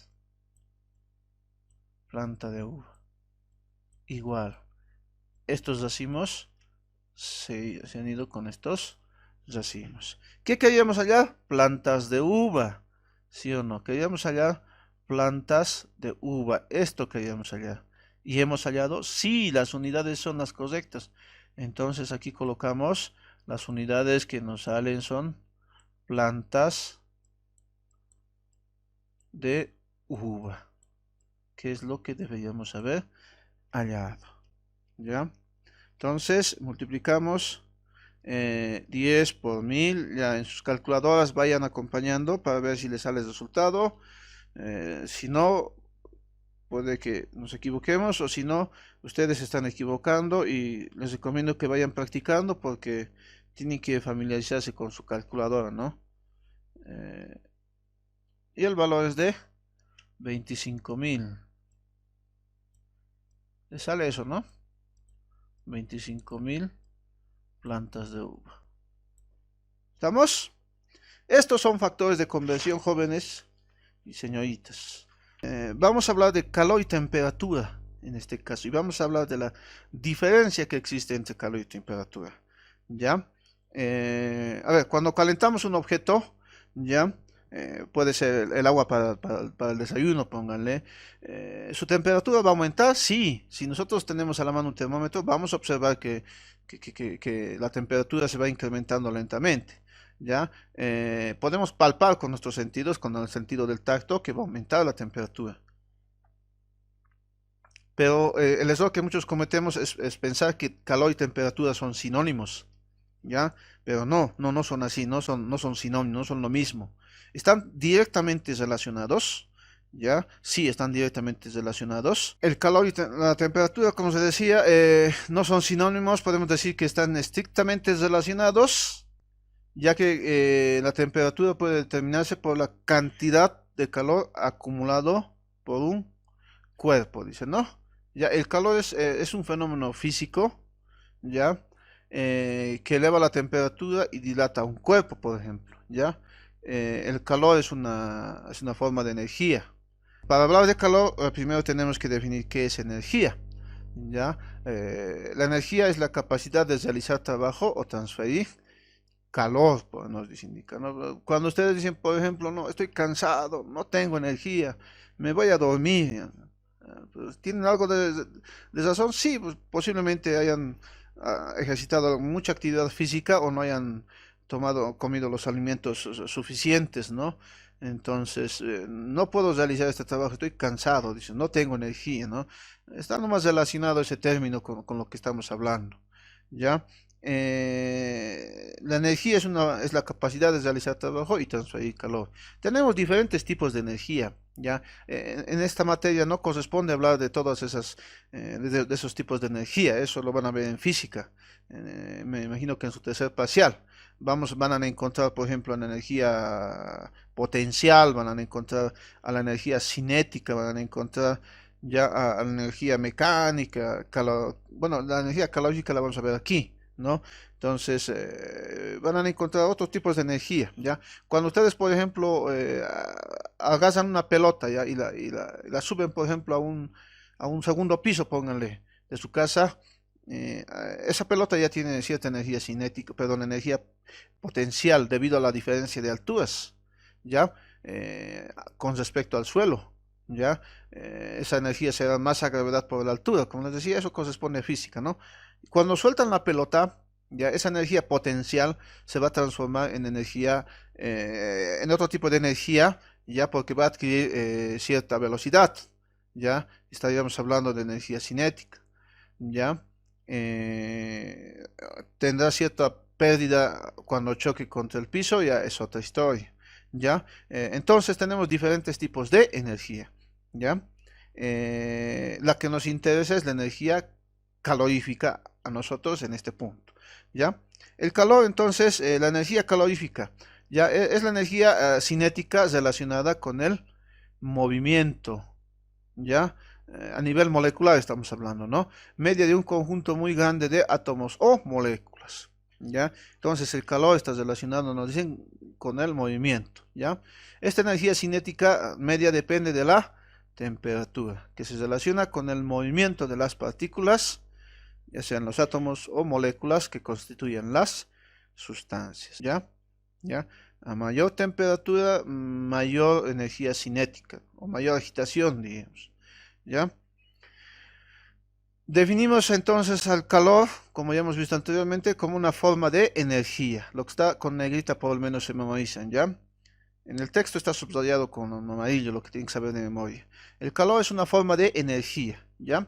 Planta de uva. Igual, estos racimos se han ido con estos racimos. ¿Qué queríamos hallar? Plantas de uva. ¿Sí o no? Queríamos hallar plantas de uva. Esto queríamos hallar. ¿Y hemos hallado? Sí, las unidades son las correctas. Entonces aquí colocamos las unidades que nos salen son plantas de uva, que es lo que deberíamos haber hallado. ¿Ya? Entonces multiplicamos 10 por 1000. Ya en sus calculadoras vayan acompañando para ver si les sale el resultado. Si no, puede que nos equivoquemos, o si no, ustedes se están equivocando, y les recomiendo que vayan practicando porque tienen que familiarizarse con su calculadora, ¿no? Eh, y el valor es de 25.000. Les sale eso, ¿no? 25.000 plantas de uva. ¿Estamos? Estos son factores de conversión, jóvenes y señoritas. Vamos a hablar de calor y temperatura en este caso, y vamos a hablar de la diferencia que existe entre calor y temperatura. ¿Ya? A ver, cuando calentamos un objeto, ¿ya? Puede ser el agua para el desayuno, pónganle. ¿Su temperatura va a aumentar? Sí. Si nosotros tenemos a la mano un termómetro, vamos a observar que la temperatura se va incrementando lentamente. ¿Ya? Podemos palpar con nuestros sentidos, con el sentido del tacto, que va a aumentar la temperatura. Pero el error que muchos cometemos es pensar que calor y temperatura son sinónimos. ¿Ya? Pero no son así, no son sinónimos, no son lo mismo. Están directamente relacionados, ¿ya? Sí, están directamente relacionados. El calor y la temperatura, como se decía, no son sinónimos, podemos decir que están estrictamente relacionados, ya que la temperatura puede determinarse por la cantidad de calor acumulado por un cuerpo, dice, ¿no? Ya, el calor es un fenómeno físico, ¿ya? Que eleva la temperatura y dilata un cuerpo, por ejemplo, ¿ya? El calor es una forma de energía. Para hablar de calor, primero tenemos que definir qué es energía, ¿ya? La energía es la capacidad de realizar trabajo o transferir calor, pues, nos indica, ¿no? Cuando ustedes dicen, por ejemplo, no, estoy cansado, no tengo energía, me voy a dormir, pues, ¿tienen algo de razón? Sí, pues, posiblemente hayan ejercitado mucha actividad física o no hayan comido los alimentos suficientes, ¿no? Entonces, no puedo realizar este trabajo, estoy cansado, dicen, no tengo energía, ¿no? Está nomás relacionado ese término con lo que estamos hablando, ¿ya? La energía es la capacidad de realizar trabajo y transferir calor. Tenemos diferentes tipos de energía, ¿ya? En esta materia no corresponde hablar de todas esas, de esos tipos de energía, eso lo van a ver en física. Me imagino que en su tercer parcial van a encontrar, por ejemplo, la energía potencial, van a encontrar a la energía cinética, van a encontrar ya a la energía mecánica, bueno, la energía calórica la vamos a ver aquí, ¿no? Entonces, van a encontrar otros tipos de energía, ¿ya? Cuando ustedes, por ejemplo, agarran una pelota, ¿ya? Y la suben, por ejemplo, a un segundo piso, pónganle, de su casa, esa pelota ya tiene cierta energía cinética, perdón, energía potencial debido a la diferencia de alturas, ¿ya? Con respecto al suelo, ¿ya? Esa energía será más a gravedad por la altura, como les decía, eso corresponde a física, ¿no? Cuando sueltan la pelota, ya esa energía potencial se va a transformar en energía, en otro tipo de energía, ya porque va a adquirir cierta velocidad, ya estaríamos hablando de energía cinética, ya eh, tendrá cierta pérdida cuando choque contra el piso, ya es otra historia, ya. Entonces tenemos diferentes tipos de energía, ya. La que nos interesa es la energía calorífica a nosotros en este punto, ¿ya? El calor, entonces, la energía calorífica, Ya es la energía cinética relacionada con el movimiento, ya a nivel molecular estamos hablando, ¿no? Media de un conjunto muy grande de átomos o moléculas, ¿ya? Entonces el calor está relacionado, nos dicen, con el movimiento, ¿ya? Esta energía cinética media depende de la temperatura, que se relaciona con el movimiento de las partículas, ya sean los átomos o moléculas que constituyen las sustancias, ¿ya? ¿Ya? A mayor temperatura, mayor energía cinética o mayor agitación, digamos, ¿ya? Definimos entonces al calor, como ya hemos visto anteriormente, como una forma de energía. Lo que está con negrita por lo menos se memorizan, ¿ya? En el texto está subrayado con amarillo, lo que tienen que saber de memoria. El calor es una forma de energía, ¿ya?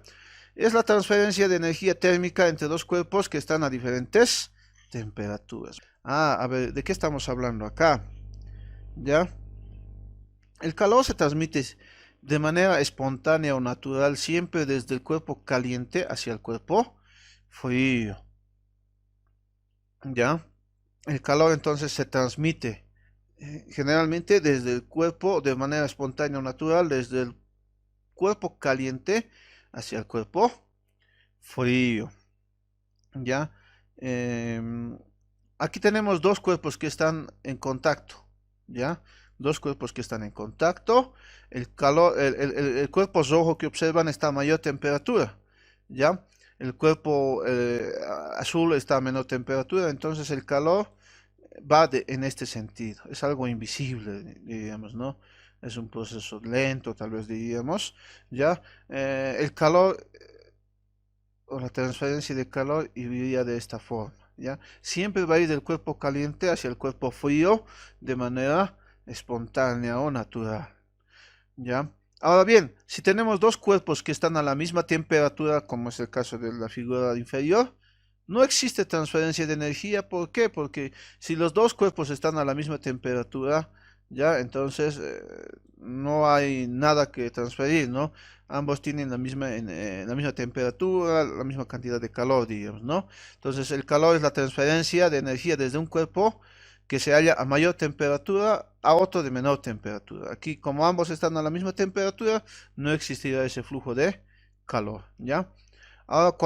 Es la transferencia de energía térmica entre dos cuerpos que están a diferentes temperaturas. A ver, ¿de qué estamos hablando acá? ¿Ya? El calor se transmite de manera espontánea o natural siempre desde el cuerpo caliente hacia el cuerpo frío. ¿Ya? El calor entonces se transmite generalmente desde el cuerpo de manera espontánea o natural, desde el cuerpo caliente hacia el cuerpo frío. ¿Ya? Em, Aquí tenemos dos cuerpos que están en contacto, ¿ya? Dos cuerpos que están en contacto. El calor, el cuerpo rojo que observan está a mayor temperatura, ¿ya? El cuerpo azul está a menor temperatura, entonces el calor va en este sentido. Es algo invisible, diríamos, ¿no? Es un proceso lento, tal vez diríamos, ¿ya? El calor o la transferencia de calor iría de esta forma, ¿ya? Siempre va a ir del cuerpo caliente hacia el cuerpo frío de manera espontánea o natural, ¿ya? Ahora bien, si tenemos dos cuerpos que están a la misma temperatura, como es el caso de la figura inferior, no existe transferencia de energía. ¿Por qué? Porque si los dos cuerpos están a la misma temperatura, ya, entonces no hay nada que transferir, ¿no? Ambos tienen la misma temperatura, la misma cantidad de calor, digamos, ¿no? Entonces el calor es la transferencia de energía desde un cuerpo que se halla a mayor temperatura a otro de menor temperatura. Aquí, como ambos están a la misma temperatura, no existirá ese flujo de calor, ¿ya? Ahora,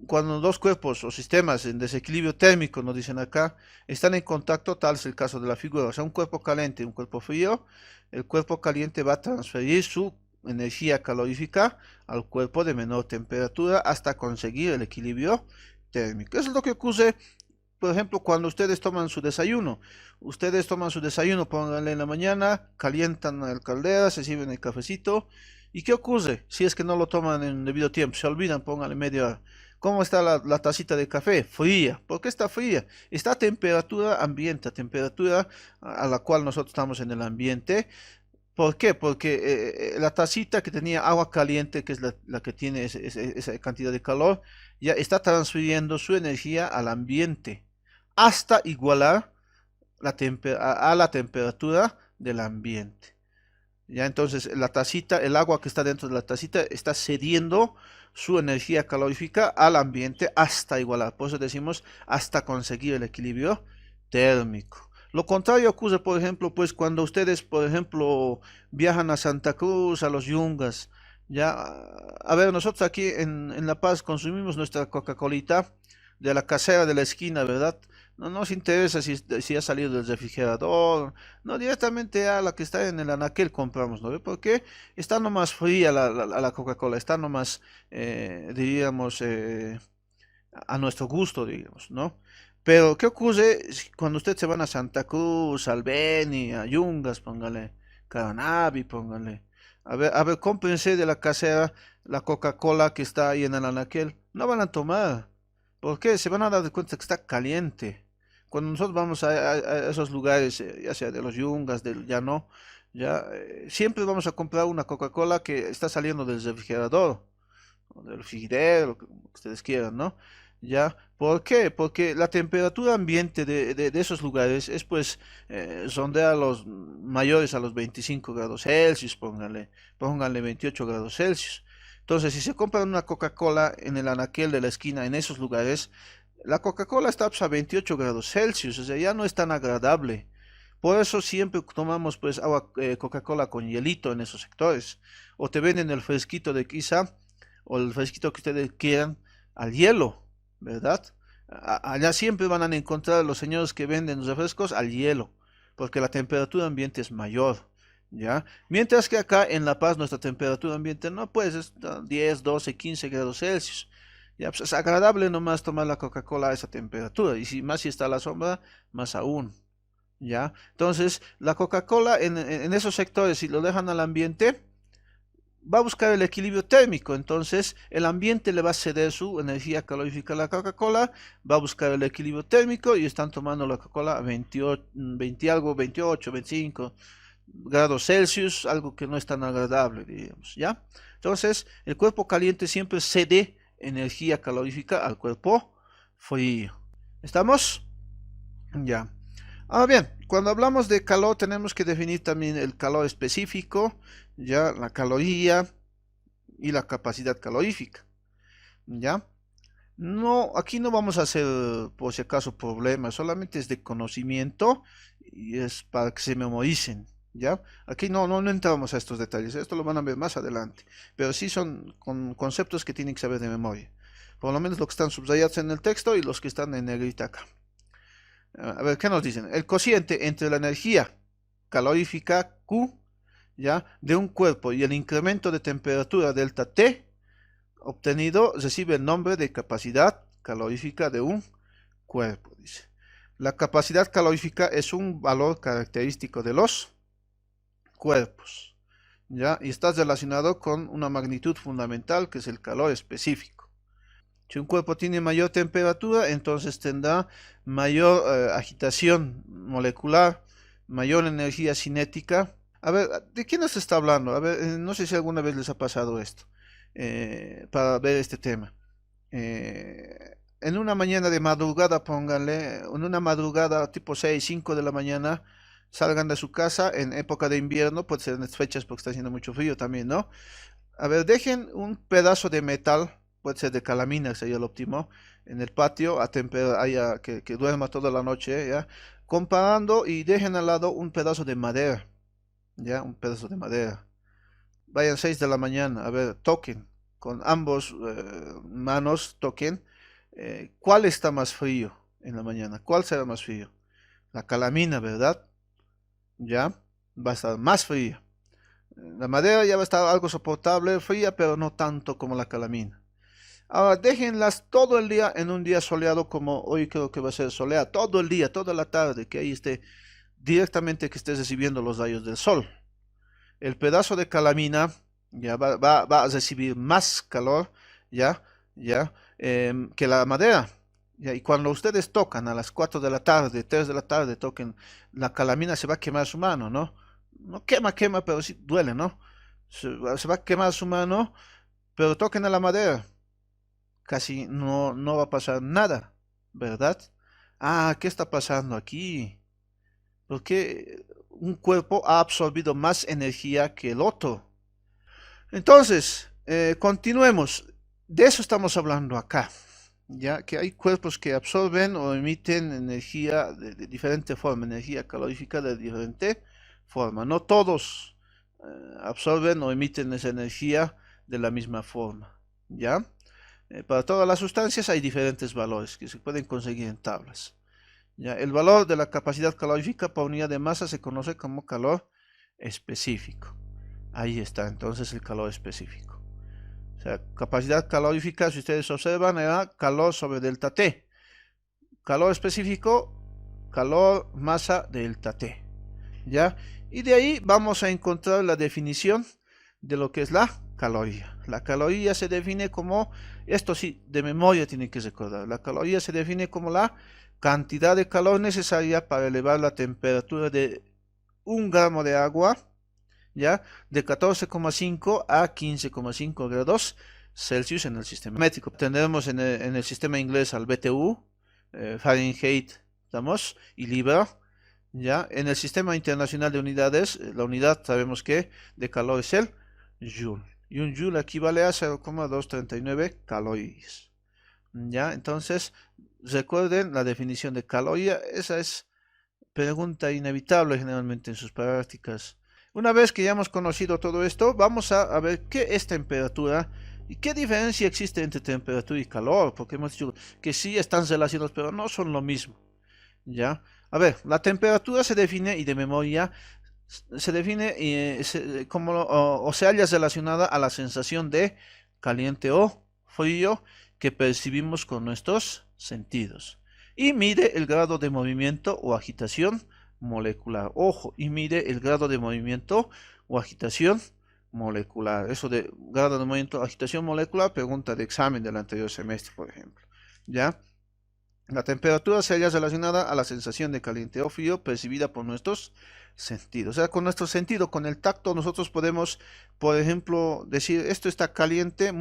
cuando dos cuerpos o sistemas en desequilibrio térmico, nos dicen acá, están en contacto, tal es el caso de la figura, o sea, un cuerpo caliente y un cuerpo frío, el cuerpo caliente va a transferir su energía calorífica al cuerpo de menor temperatura hasta conseguir el equilibrio térmico. Eso es lo que ocurre, por ejemplo, cuando ustedes toman su desayuno. Ustedes toman su desayuno, pónganle en la mañana, calientan la caldera, se sirven el cafecito. ¿Y qué ocurre si es que no lo toman en debido tiempo? Se olvidan, pónganle media hora. ¿Cómo está la tacita de café? Fría. ¿Por qué está fría? Está a temperatura ambiente, a temperatura a la cual nosotros estamos en el ambiente. ¿Por qué? Porque la tacita que tenía agua caliente, que es la que tiene esa cantidad de calor, ya está transfiriendo su energía al ambiente hasta igualar a la temperatura del ambiente. Ya entonces la tacita, el agua que está dentro de la tacita está cediendo su energía calorífica al ambiente hasta igualar. Por eso decimos hasta conseguir el equilibrio térmico. Lo contrario ocurre, por ejemplo, pues cuando ustedes, por ejemplo, viajan a Santa Cruz, a los Yungas, ya, a ver, nosotros aquí en La Paz consumimos nuestra Coca-Colita de la casera de la esquina, ¿verdad? No nos interesa si ha salido del refrigerador, no directamente a la que está en el anaquel compramos, ¿no? Porque está nomás fría la Coca-Cola, está nomás, diríamos, a nuestro gusto, digamos, ¿no? Pero, ¿qué ocurre cuando ustedes se van a Santa Cruz, al Beni, a Yungas, póngale, Caranavi, póngale? A ver, cómprense de la casera la Coca-Cola que está ahí en el anaquel. No van a tomar. ¿Por qué? Se van a dar cuenta que está caliente. Cuando nosotros vamos a esos lugares, ya sea de los Yungas, del Llano, ya, siempre vamos a comprar una Coca-Cola que está saliendo del refrigerador o del frigider, lo que ustedes quieran, ¿no? ¿Ya? ¿Por qué? Porque la temperatura ambiente de esos lugares es pues sondea los mayores a los 25 grados Celsius, pónganle 28 grados Celsius. Entonces, si se compran una Coca-Cola en el anaquel de la esquina, en esos lugares, la Coca-Cola está pues, a 28 grados Celsius, o sea, ya no es tan agradable. Por eso siempre tomamos pues agua, Coca-Cola con hielito en esos sectores. O te venden el fresquito de quizá, o el fresquito que ustedes quieran, al hielo, ¿verdad? Allá siempre van a encontrar los señores que venden los refrescos al hielo, porque la temperatura ambiente es mayor, ¿ya? Mientras que acá en La Paz nuestra temperatura ambiente no, pues es 10, 12, 15 grados Celsius. Ya, pues es agradable nomás tomar la Coca-Cola a esa temperatura, y si más si está a la sombra, más aún. ¿Ya? Entonces, la Coca-Cola en esos sectores, si lo dejan al ambiente, va a buscar el equilibrio térmico. Entonces, el ambiente le va a ceder su energía calorífica a la Coca-Cola, va a buscar el equilibrio térmico y están tomando la Coca-Cola a 28, 20 algo, 28, 25 grados Celsius, algo que no es tan agradable, digamos, ¿ya? Entonces, el cuerpo caliente siempre cede energía calorífica al cuerpo frío. ¿Estamos? Ya. Ahora bien, cuando hablamos de calor tenemos que definir también el calor específico, ya la caloría y la capacidad calorífica, ¿ya? No, aquí no vamos a hacer por si acaso problemas, solamente es de conocimiento y es para que se memoricen, ¿ya? Aquí no entramos a estos detalles, esto lo van a ver más adelante, pero sí son conceptos que tienen que saber de memoria, por lo menos los que están subrayados en el texto y los que están en negrita acá. A ver, ¿qué nos dicen? El cociente entre la energía calorífica Q, ¿ya? De un cuerpo y el incremento de temperatura delta T obtenido recibe el nombre de capacidad calorífica de un cuerpo, dice. La capacidad calorífica es un valor característico de los cuerpos, ¿ya? Y está relacionado con una magnitud fundamental que es el calor específico. Si un cuerpo tiene mayor temperatura, entonces tendrá mayor agitación molecular, mayor energía cinética. A ver, ¿de qué nos está hablando? A ver, no sé si alguna vez les ha pasado esto, para ver este tema. En una mañana de madrugada, pónganle, en una madrugada tipo 6, 5 de la mañana, salgan de su casa en época de invierno, puede ser en estas fechas porque está haciendo mucho frío también, ¿no? A ver, dejen un pedazo de metal, puede ser de calamina, sería el óptimo, en el patio, que duerma toda la noche, ¿ya? Comparando y dejen al lado un pedazo de madera, ¿ya? Un pedazo de madera. Vayan 6 de la mañana, a ver, toquen, con ambos manos toquen, ¿cuál está más frío en la mañana? ¿Cuál será más frío? La calamina, ¿verdad? ¿Ya? Va a estar más fría. La madera ya va a estar algo soportable, fría, pero no tanto como la calamina. Ahora, déjenlas todo el día en un día soleado como hoy creo que va a ser soleado. Todo el día, toda la tarde, que ahí esté directamente que estés recibiendo los rayos del sol. El pedazo de calamina ya va a recibir más calor, que la madera. Ya, y cuando ustedes tocan a las 4 de la tarde, 3 de la tarde, toquen, la calamina se va a quemar su mano, ¿no? No quema, pero sí duele, ¿no? Se va a quemar su mano, pero toquen a la madera. Casi no va a pasar nada, ¿verdad? Ah, ¿qué está pasando aquí? Porque un cuerpo ha absorbido más energía que el otro. Entonces, continuemos. De eso estamos hablando acá. Ya que hay cuerpos que absorben o emiten energía de diferente forma, energía calorífica de diferente forma. No todos absorben o emiten esa energía de la misma forma. ¿Ya? Para todas las sustancias hay diferentes valores que se pueden conseguir en tablas. ¿Ya? El valor de la capacidad calorífica por unidad de masa se conoce como calor específico. Ahí está entonces el calor específico. O sea, capacidad calorífica, si ustedes observan, era calor sobre delta T. Calor específico, calor masa delta T. ¿Ya? Y de ahí vamos a encontrar la definición de lo que es la caloría. La caloría se define como, esto sí, de memoria tienen que recordar, la caloría se define como la cantidad de calor necesaria para elevar la temperatura de 1 gramo de agua, ¿ya? De 14,5 a 15,5 grados Celsius en el sistema métrico. Tendremos en el sistema inglés al BTU, Fahrenheit, ¿estamos? Y libra. ¿Ya? En el sistema internacional de unidades, la unidad sabemos que de calor es el joule. Y un joule equivale a 0,239 calorías. ¿Ya? Entonces, recuerden la definición de caloría. Esa es pregunta inevitable generalmente en sus prácticas. Una vez que ya hemos conocido todo esto, vamos a ver qué es temperatura y qué diferencia existe entre temperatura y calor, porque hemos dicho que sí están relacionados, pero no son lo mismo. ¿Ya? A ver, la temperatura se define, y de memoria, se define como o se halla relacionada a la sensación de caliente o frío que percibimos con nuestros sentidos. Y mide el grado de movimiento o agitación molecular. Ojo, y mide el grado de movimiento o agitación molecular. Eso de grado de movimiento o agitación molecular, pregunta de examen del anterior semestre, por ejemplo. ¿Ya? La temperatura se halla relacionada a la sensación de caliente o frío percibida por nuestros sentidos. O sea, con nuestro sentido, con el tacto, nosotros podemos, por ejemplo, decir esto está caliente,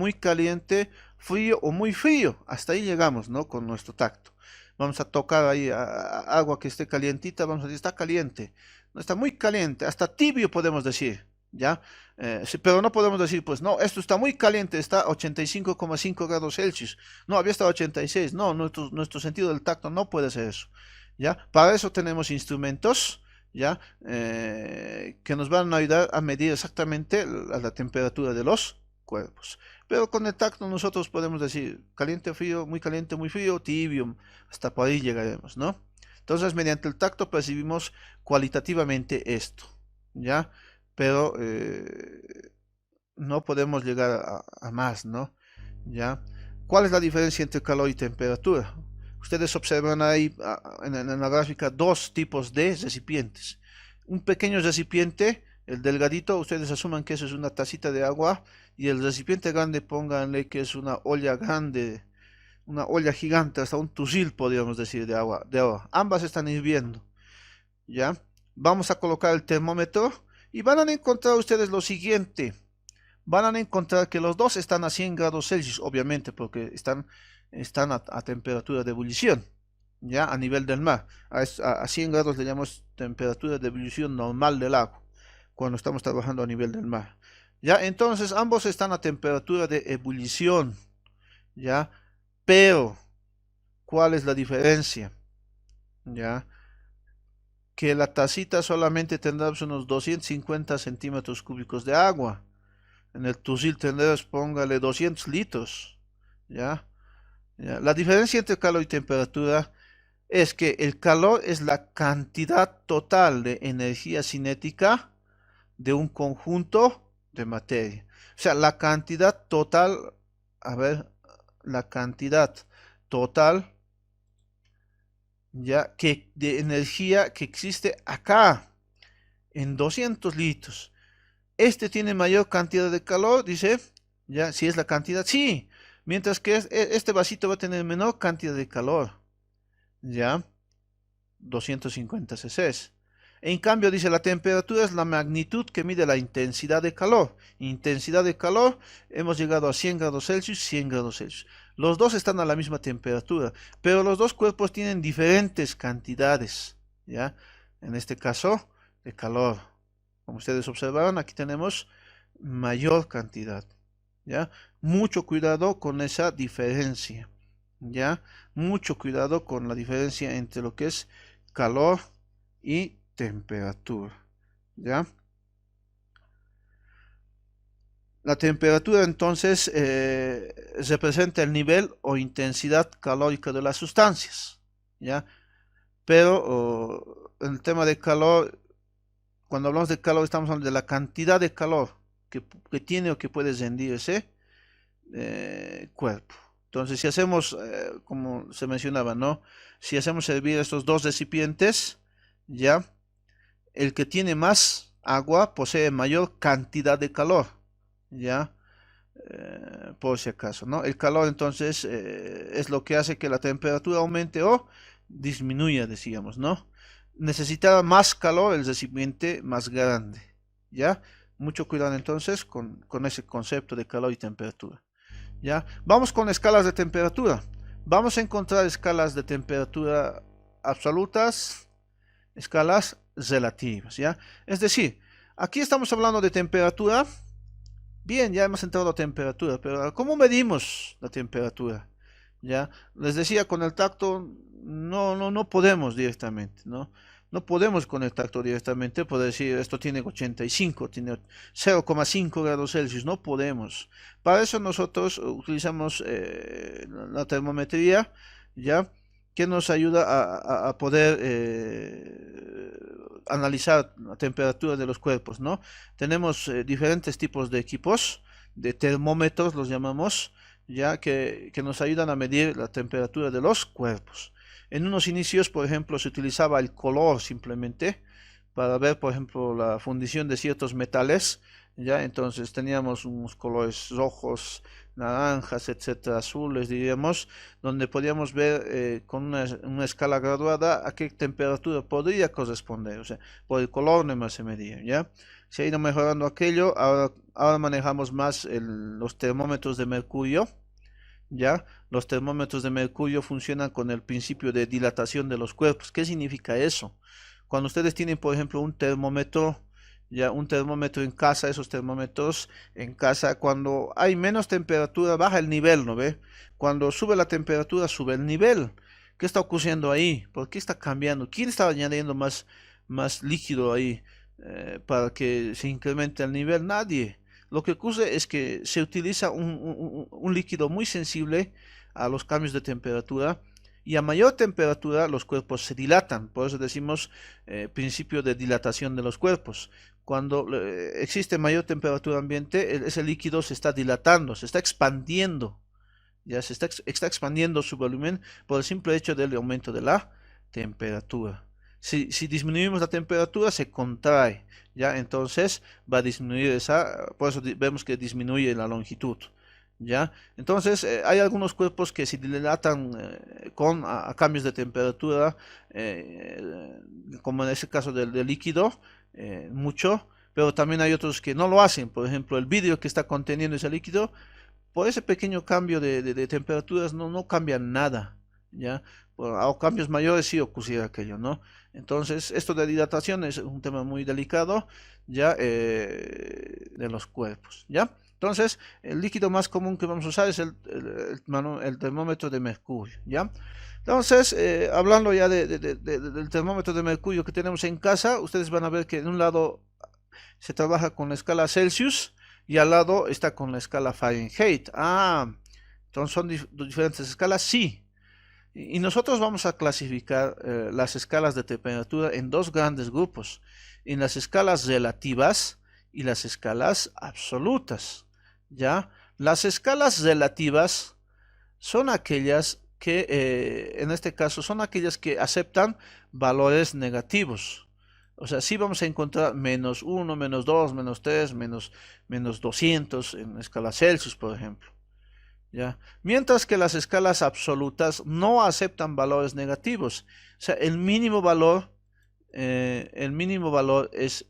frío o muy frío. Hasta ahí llegamos, ¿no? Con nuestro tacto. Vamos a tocar ahí agua que esté calientita, vamos a decir está caliente. No está muy caliente, hasta tibio podemos decir. ¿Ya? Sí, pero no podemos decir, pues no, esto está muy caliente, está a 85,5 grados Celsius. No, había estado a 86. No, nuestro sentido del tacto no puede ser eso. ¿Ya? Para eso tenemos instrumentos, ¿ya? Que nos van a ayudar a medir exactamente la temperatura de los cuerpos. Pero con el tacto nosotros podemos decir caliente, frío, muy frío, tibio, hasta por ahí llegaremos, ¿no? Entonces, mediante el tacto percibimos cualitativamente esto, ¿ya? Pero no podemos llegar a más, ¿no? ¿Ya? ¿Cuál es la diferencia entre calor y temperatura? Ustedes observan ahí en la gráfica dos tipos de recipientes. Un pequeño recipiente, el delgadito, ustedes asuman que eso es una tacita de agua, y el recipiente grande, pónganle que es una olla grande, una olla gigante, hasta un tuzil podríamos decir de agua, Ambas están hirviendo, ¿ya? Vamos a colocar el termómetro y van a encontrar ustedes lo siguiente. Van a encontrar que los dos están a 100 grados Celsius, obviamente, porque están a temperatura de ebullición, ya a nivel del mar. A 100 grados le llamamos temperatura de ebullición normal del agua, cuando estamos trabajando a nivel del mar. Ya, entonces ambos están a temperatura de ebullición, ya, pero ¿cuál es la diferencia? Ya, que la tacita solamente tendrá unos 250 centímetros cúbicos de agua. En el tuzil tendrás, póngale 200 litros. ¿Ya? ¿Ya? La diferencia entre calor y temperatura es que el calor es la cantidad total de energía cinética de un conjunto de materia. O sea, la cantidad total, a ver, la cantidad total ya que de energía que existe acá en 200 litros. Este tiene mayor cantidad de calor, dice, ya, si es la cantidad, sí, mientras que este vasito va a tener menor cantidad de calor, ya, 250 cc. En cambio, dice, la temperatura es la magnitud que mide la intensidad de calor. Intensidad de calor, hemos llegado a 100 grados Celsius, 100 grados Celsius. Los dos están a la misma temperatura, pero los dos cuerpos tienen diferentes cantidades, ¿ya? En este caso, de calor. Como ustedes observaron, aquí tenemos mayor cantidad, ¿ya? Mucho cuidado con esa diferencia, ¿ya? Mucho cuidado con la diferencia entre lo que es calor y temperatura, ¿ya? La temperatura entonces representa el nivel o intensidad calórica de las sustancias, ¿ya? Pero en el tema de calor, cuando hablamos de calor estamos hablando de la cantidad de calor que tiene o que puede rendir ese cuerpo. Entonces, si hacemos, como se mencionaba, ¿no? Si hacemos hervir estos dos recipientes, ¿ya? El que tiene más agua posee mayor cantidad de calor, ¿ya? Por si acaso, ¿no? El calor entonces es lo que hace que la temperatura aumente o disminuya, decíamos, ¿no? Necesitaba más calor el recipiente más grande, ¿ya? Mucho cuidado entonces con ese concepto de calor y temperatura, ¿ya? Vamos con escalas de temperatura. Vamos a encontrar escalas de temperatura absolutas, escalas relativas, ¿ya? Es decir, aquí estamos hablando de temperatura. Bien, ya hemos entrado a temperatura, pero ¿cómo medimos la temperatura? ¿Ya? Les decía, con el tacto no podemos directamente, ¿no? No podemos conectarlo directamente, por decir esto tiene 85, tiene 0,5 grados Celsius, no podemos. Para eso nosotros utilizamos la termometría, ¿ya? Que nos ayuda a poder analizar la temperatura de los cuerpos, ¿no? Tenemos diferentes tipos de equipos, de termómetros los llamamos, ya que nos ayudan a medir la temperatura de los cuerpos. En unos inicios, por ejemplo, se utilizaba el color simplemente para ver, por ejemplo, la fundición de ciertos metales, ¿ya? Entonces teníamos unos colores rojos, naranjas, etcétera, azules, diríamos, donde podíamos ver con una escala graduada a qué temperatura podría corresponder, o sea, por el color nomás se medía, ¿ya? Se ha ido mejorando aquello, ahora manejamos más los termómetros de mercurio, ¿ya? Los termómetros de mercurio funcionan con el principio de dilatación de los cuerpos. ¿Qué significa eso? Cuando ustedes tienen, por ejemplo, un termómetro, ya un termómetro en casa, esos termómetros en casa, cuando hay menos temperatura, baja el nivel, ¿no ve? Cuando sube la temperatura, sube el nivel. ¿Qué está ocurriendo ahí? ¿Por qué está cambiando? ¿Quién está añadiendo más líquido ahí para que se incremente el nivel? Nadie. Lo que ocurre es que se utiliza un líquido muy sensible a los cambios de temperatura y a mayor temperatura los cuerpos se dilatan. Por eso decimos principio de dilatación de los cuerpos. Cuando existe mayor temperatura ambiente, ese líquido se está dilatando, se está expandiendo. Ya está expandiendo su volumen por el simple hecho del aumento de la temperatura. Si disminuimos la temperatura, se contrae, ¿ya? Entonces va a disminuir por eso vemos que disminuye la longitud, ¿ya? Entonces hay algunos cuerpos que se dilatan con cambios de temperatura, como en ese caso del líquido, mucho, pero también hay otros que no lo hacen. Por ejemplo, el vidrio que está conteniendo ese líquido, por ese pequeño cambio de temperaturas no cambia nada, ¿ya? A cambios mayores sí ocurriera aquello, ¿no? Entonces, esto de dilatación es un tema muy delicado, ¿ya? De los cuerpos, ¿ya? Entonces, el líquido más común que vamos a usar es el termómetro de mercurio, ¿ya? Entonces, hablando ya del termómetro de mercurio que tenemos en casa, ustedes van a ver que en un lado se trabaja con la escala Celsius, y al lado está con la escala Fahrenheit. Entonces son diferentes escalas, sí. Y nosotros vamos a clasificar las escalas de temperatura en dos grandes grupos, en las escalas relativas y las escalas absolutas, ¿ya? Las escalas relativas son aquellas que, en este caso, son aquellas que aceptan valores negativos. O sea, sí vamos a encontrar menos 1, menos 2, menos 3, menos 200 en escala Celsius, por ejemplo. ¿Ya? Mientras que las escalas absolutas no aceptan valores negativos. O sea, el mínimo valor es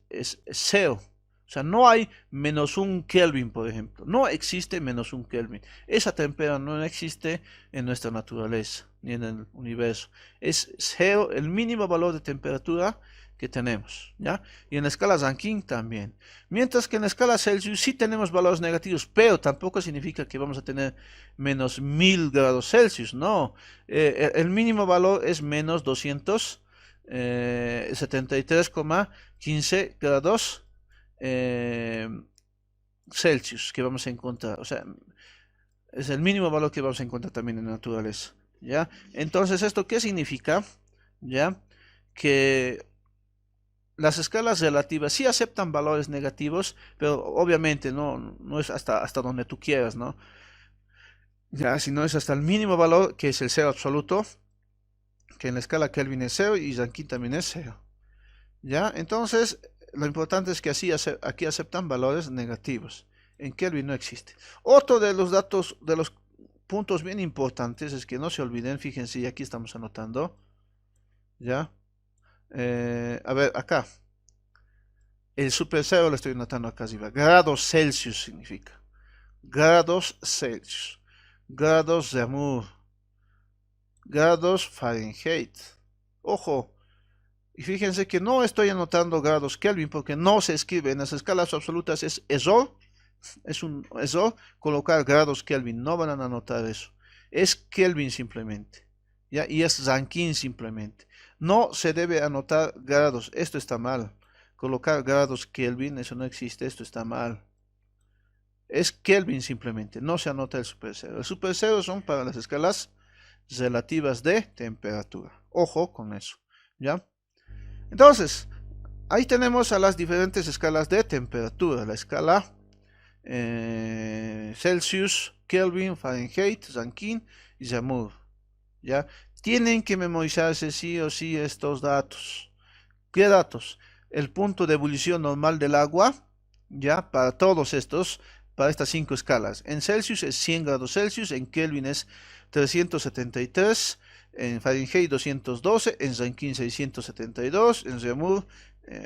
0. O sea, no hay menos 1 Kelvin, por ejemplo. No existe menos 1 Kelvin. Esa temperatura no existe en nuestra naturaleza, ni en el universo. Es 0, el mínimo valor de temperatura que tenemos, ¿ya? Y en la escala Rankine también. Mientras que en la escala Celsius sí tenemos valores negativos, pero tampoco significa que vamos a tener menos 1000 grados Celsius, no. El mínimo valor es menos 273,15 grados Celsius que vamos a encontrar. O sea, es el mínimo valor que vamos a encontrar también en la naturaleza, ¿ya? Entonces, ¿esto qué significa? ¿Ya? Que las escalas relativas sí aceptan valores negativos, pero obviamente no es hasta donde tú quieras, ¿no? Ya, si no es hasta el mínimo valor, que es el cero absoluto, que en la escala Kelvin es 0 y Rankine también es 0. ¿Ya? Entonces, lo importante es que aquí aceptan valores negativos. En Kelvin no existe. Otro de los datos, de los puntos bien importantes es que no se olviden, fíjense, y aquí estamos anotando, ¿ya? A ver, acá. El super cero lo estoy anotando acá arriba. Grados Celsius significa. Grados Celsius. Grados de Amur. Grados Fahrenheit. Ojo. Y fíjense que no estoy anotando grados Kelvin porque no se escribe en las escalas absolutas. Es error. Es un error colocar grados Kelvin. No van a anotar eso. Es Kelvin simplemente. ¿ya? Y es Rankine simplemente. No se debe anotar grados, esto está mal. Colocar grados Kelvin, eso no existe, esto está mal. Es Kelvin simplemente, no se anota el super cero. El super cero son para las escalas relativas de temperatura. Ojo con eso, ¿ya? Entonces, ahí tenemos a las diferentes escalas de temperatura. La escala Celsius, Kelvin, Fahrenheit, Rankine y Raoult, ¿ya? Tienen que memorizarse sí o sí estos datos. ¿Qué datos? El punto de ebullición normal del agua, ¿ya? Para todos estos, para estas 5 escalas. En Celsius es 100 grados Celsius, en Kelvin es 373, en Fahrenheit 212, en Rankine 672, en Raoult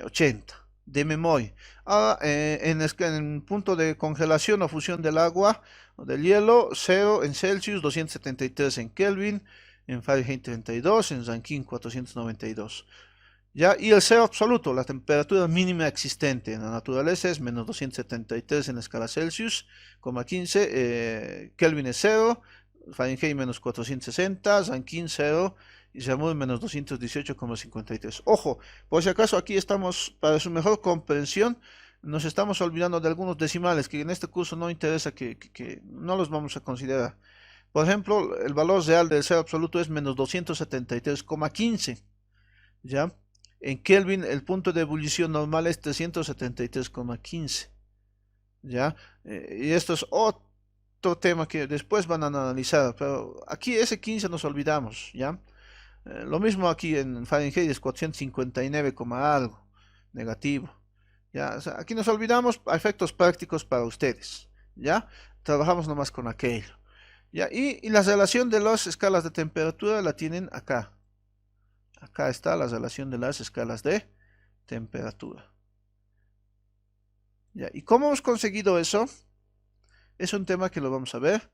80, de memoria. Ahora, en punto de congelación o fusión del agua o del hielo, 0 en Celsius, 273 en Kelvin, en Fahrenheit 32, en Rankine 492. ¿Ya? Y el cero absoluto, la temperatura mínima existente en la naturaleza es menos 273 en la escala Celsius, 15, Kelvin es 0, Fahrenheit menos 460, Rankine 0 y Raoult menos 218,53. Ojo, por si acaso aquí estamos, para su mejor comprensión, nos estamos olvidando de algunos decimales que en este curso no interesa, que no los vamos a considerar. Por ejemplo, el valor real del cero absoluto es menos 273,15, ¿ya? En Kelvin el punto de ebullición normal es 373,15, ¿ya? Y esto es otro tema que después van a analizar, pero aquí ese 15 nos olvidamos, ¿ya? Lo mismo aquí en Fahrenheit es 459, algo, negativo, ¿ya? O sea, aquí nos olvidamos a efectos prácticos para ustedes, ¿ya? Trabajamos nomás con aquello, ¿ya? Y la relación de las escalas de temperatura la tienen acá. Acá está la relación de las escalas de temperatura. ¿Ya? ¿Y cómo hemos conseguido eso? Es un tema que lo vamos a ver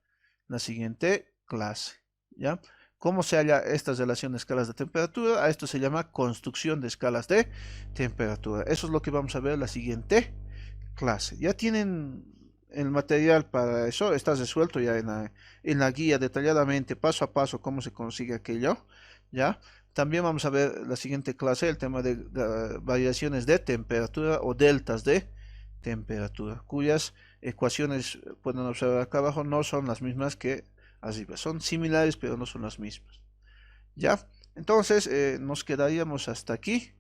en la siguiente clase. ¿Ya? ¿Cómo se halla esta relación de escalas de temperatura? A esto se llama construcción de escalas de temperatura. Eso es lo que vamos a ver en la siguiente clase. Ya tienen el material para eso, está resuelto ya en la guía detalladamente, paso a paso, cómo se consigue aquello. ¿Ya? También vamos a ver la siguiente clase, el tema de variaciones de temperatura o deltas de temperatura, cuyas ecuaciones pueden observar acá abajo no son las mismas que arriba, son similares pero no son las mismas. ¿Ya? Entonces nos quedaríamos hasta aquí.